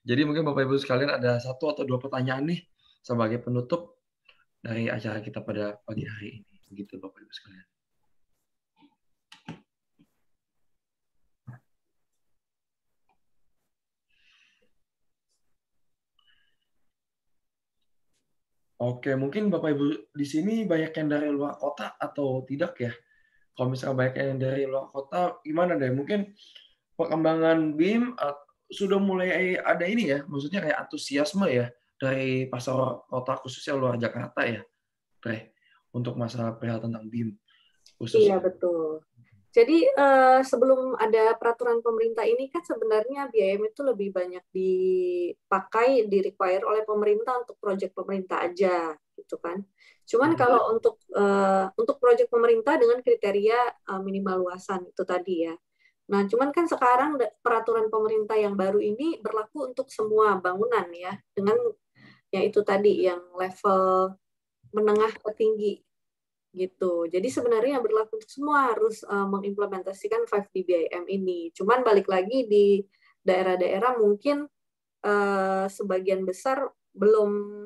Jadi mungkin Bapak Ibu sekalian ada 1 atau 2 pertanyaan nih sebagai penutup dari acara kita pada pagi hari ini. Begitu Bapak Ibu sekalian. Oke, mungkin Bapak Ibu di sini banyak yang dari luar kota atau tidak ya? Kalau misalnya banyak yang dari luar kota, gimana deh? Mungkin perkembangan BIM sudah mulai ada ini ya, maksudnya kayak antusiasme ya dari pasar kota khususnya luar Jakarta ya, Dre, untuk masalah perihal tentang BIM Iya, khususnya. betul. Jadi sebelum ada peraturan pemerintah ini kan sebenarnya BIM itu lebih banyak dipakai, di-require oleh pemerintah untuk proyek pemerintah aja, gitu kan. Cuman kalau untuk proyek pemerintah dengan kriteria minimal luasan itu tadi ya. Nah, cuman kan sekarang peraturan pemerintah yang baru ini berlaku untuk semua bangunan ya, dengan ya itu tadi yang level menengah ke tinggi gitu. Jadi sebenarnya yang berlaku untuk semua harus mengimplementasikan 5D BIM ini. Cuman balik lagi di daerah-daerah mungkin sebagian besar belum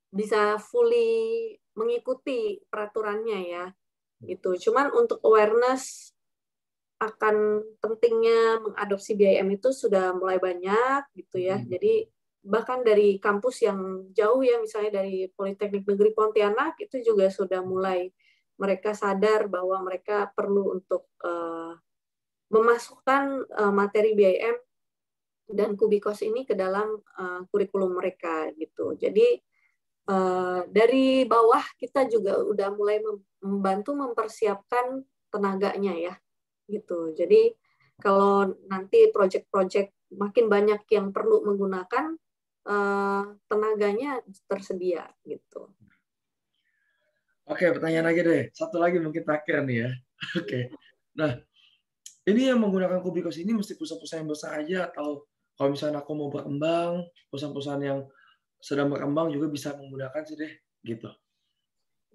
bisa fully mengikuti peraturannya ya. Gitu. Cuman untuk awareness akan pentingnya mengadopsi BIM itu sudah mulai banyak gitu ya. Jadi bahkan dari kampus yang jauh ya, misalnya dari Politeknik Negeri Pontianak itu juga sudah mulai mereka sadar bahwa mereka perlu untuk memasukkan materi BIM dan Kubikos ini ke dalam kurikulum mereka gitu. Jadi dari bawah kita juga udah mulai membantu mempersiapkan tenaganya ya gitu. Jadi kalau nanti proyek-proyek makin banyak yang perlu menggunakan tenaganya tersedia gitu. Oke, pertanyaan lagi deh. Satu lagi mungkin terakhir nih ya. Oke. Nah, ini yang menggunakan Kubikos ini mesti perusahaan-perusahaan yang besar aja atau kalau misalnya aku mau berkembang, perusahaan-perusahaan yang sedang berkembang juga bisa menggunakan sih deh, gitu.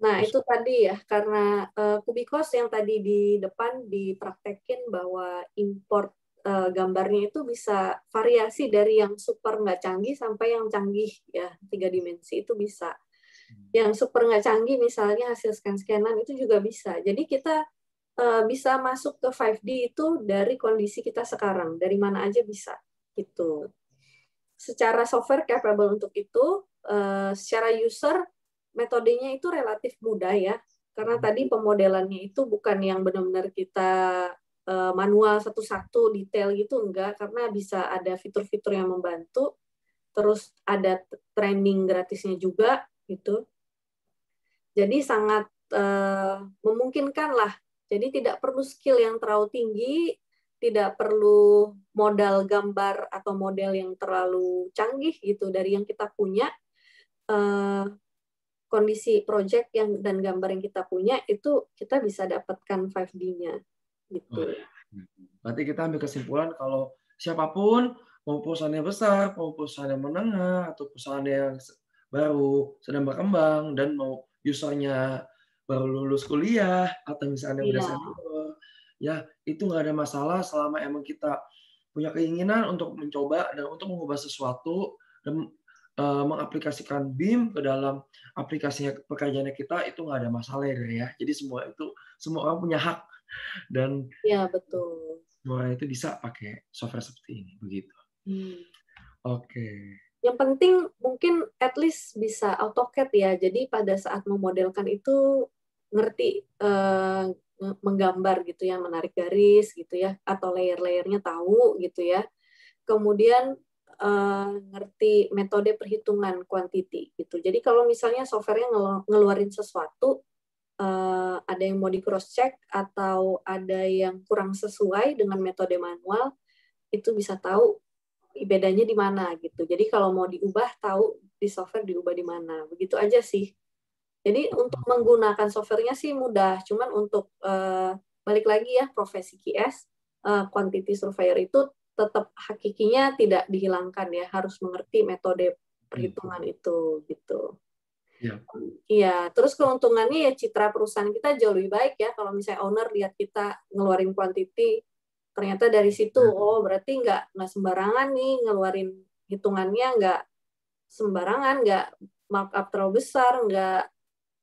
Nah, itu tadi ya, karena Kubikos yang tadi di depan dipraktekin bahwa import gambarnya itu bisa variasi dari yang super nggak canggih sampai yang canggih ya, 3 dimensi itu bisa. Yang super nggak canggih misalnya hasil scan-scanan itu juga bisa. Jadi kita bisa masuk ke 5D itu dari kondisi kita sekarang, dari mana aja bisa gitu. Secara software capable untuk itu, secara user metodenya itu relatif mudah ya, karena tadi pemodelannya itu bukan yang benar-benar kita manual satu-satu detail gitu, enggak, karena bisa ada fitur-fitur yang membantu, terus ada training gratisnya juga gitu. Jadi sangat memungkinkan lah. Jadi tidak perlu skill yang terlalu tinggi, tidak perlu modal gambar atau model yang terlalu canggih gitu dari yang kita punya. Kondisi project yang dan gambar yang kita punya itu kita bisa dapatkan 5D-nya gitu. Berarti kita ambil kesimpulan kalau siapapun mau perusahaan yang besar, mau perusahaan yang menengah, atau perusahaan yang baru sedang berkembang dan mau usernya baru lulus kuliah atau misalnya udah Iya. senior, ya itu nggak ada masalah selama emang kita punya keinginan untuk mencoba dan untuk mengubah sesuatu dan mengaplikasikan BIM ke dalam aplikasinya pekerjaannya kita itu nggak ada masalah ya. Jadi semua orang punya hak dan Iya, betul. semua itu bisa pakai software seperti ini begitu. Oke. Yang penting mungkin at least bisa AutoCAD ya. Jadi pada saat memodelkan itu ngerti menggambar gitu ya, menarik garis gitu ya, atau layer-layernya tahu gitu ya. Kemudian ngerti metode perhitungan quantity gitu. Jadi kalau misalnya softwarenya ngeluarin sesuatu, ada yang mau di cross check atau ada yang kurang sesuai dengan metode manual, itu bisa tahu bedanya di mana gitu. Jadi kalau mau diubah tahu di software diubah di mana. Begitu aja sih. Jadi untuk menggunakan softwarenya sih mudah. Cuman untuk balik lagi ya profesi QS, quantity surveyor itu tetap hakikinya tidak dihilangkan ya, harus mengerti metode perhitungan itu gitu. Iya, terus keuntungannya ya citra perusahaan kita jauh lebih baik ya kalau misalnya owner lihat kita ngeluarin quantity, ternyata dari situ oh berarti nggak sembarangan nih ngeluarin hitungannya, nggak sembarangan, nggak markup terlalu besar,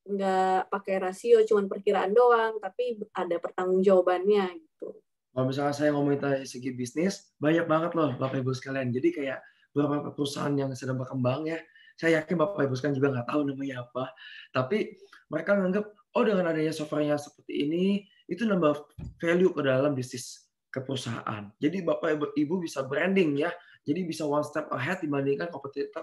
nggak pakai rasio, cuman perkiraan doang, tapi ada pertanggungjawabannya gitu. Kalau misalnya saya ngomongin dari segi bisnis, banyak banget loh Bapak Ibu sekalian. Jadi kayak beberapa perusahaan yang sedang berkembang ya, saya yakin Bapak Ibu sekalian juga nggak tahu namanya apa, tapi mereka nganggap, oh dengan adanya software-nya seperti ini, itu nambah value ke dalam bisnis ke perusahaan. Jadi Bapak Ibu bisa branding ya, jadi bisa one step ahead dibandingkan kompetitor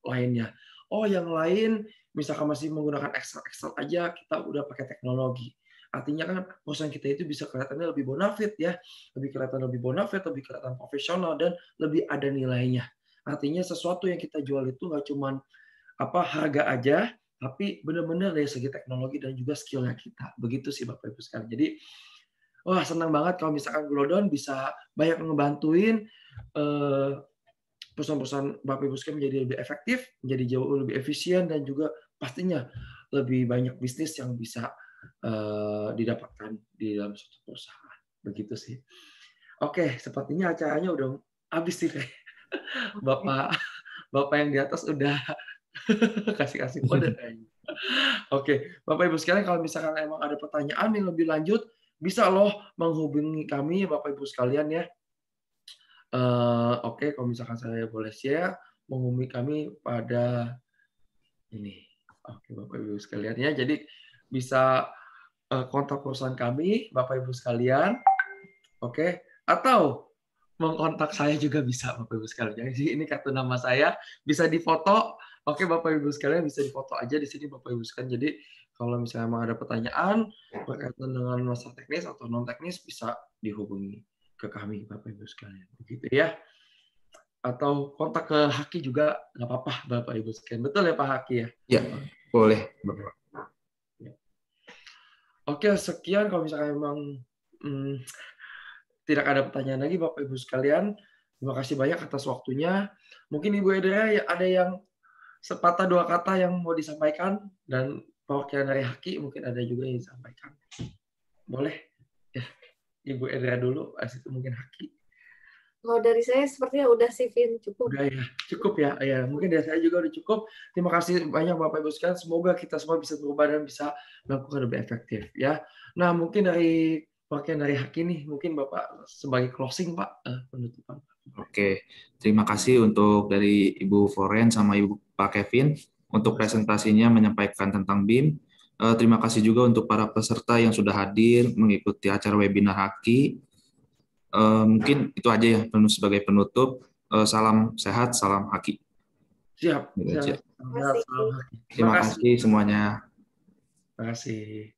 lainnya. Oh yang lain misalkan masih menggunakan Excel aja, kita udah pakai teknologi. Artinya kan perusahaan kita itu bisa kelihatannya lebih bonafit ya, lebih kelihatan profesional dan lebih ada nilainya. Artinya sesuatu yang kita jual itu nggak cuma harga aja, tapi benar-benar dari segi teknologi dan juga skill-nya kita. Begitu sih Bapak Ibu sekalian. Jadi wah senang banget kalau misalkan Glodon bisa banyak ngebantuin perusahaan-perusahaan Bapak Ibu sekalian menjadi lebih efektif, menjadi jauh lebih efisien dan juga pastinya lebih banyak bisnis yang bisa didapatkan di dalam suatu perusahaan. Begitu sih. Oke, sepertinya acaranya udah habis nih. Bapak yang di atas udah kasih kode kayaknya. Oke, Bapak Ibu sekalian kalau misalkan emang ada pertanyaan yang lebih lanjut, bisa loh menghubungi kami Bapak Ibu sekalian ya. Oke, kalau misalkan saya boleh share, menghubungi kami pada ini. Oke, Bapak Ibu sekalian ya. Jadi bisa kontak perusahaan kami, Bapak Ibu sekalian. Oke, atau mengkontak saya juga bisa Bapak Ibu sekalian. Jadi ini kartu nama saya, bisa difoto. Oke, Bapak Ibu sekalian bisa difoto aja di sini Bapak Ibu sekalian. Jadi kalau misalnya memang ada pertanyaan berkaitan dengan masalah teknis atau non teknis bisa dihubungi ke kami Bapak Ibu sekalian. Begitu ya. Atau kontak ke Haki juga nggak apa-apa Bapak Ibu sekalian. Betul ya Pak Haki ya? Ya, boleh. Oke, sekian kalau misalnya memang tidak ada pertanyaan lagi Bapak Ibu sekalian. Terima kasih banyak atas waktunya. Mungkin Ibu Edra ada yang sepatah dua kata yang mau disampaikan dan perwakilan dari Haki mungkin ada juga yang disampaikan. Boleh? Ya, Ibu Edra dulu, habis itu mungkin Haki. Kalau dari saya sepertinya udah sih, Vin, cukup. Udah ya, cukup ya. Ya, mungkin dari saya juga udah cukup. Terima kasih banyak Bapak Ibu sekalian. Semoga kita semua bisa berubah dan bisa melakukan lebih efektif ya. Nah, mungkin dari perwakilan dari Haki nih, mungkin Bapak sebagai closing Pak, penutupan. Oke, terima kasih untuk dari Ibu Foren sama Ibu Pak Kevin untuk presentasinya menyampaikan tentang BIM. Terima kasih juga untuk para peserta yang sudah hadir mengikuti acara webinar Haki. Mungkin itu aja ya sebagai penutup. Salam sehat, salam Haki. Siap. Terima kasih semuanya. Terima kasih.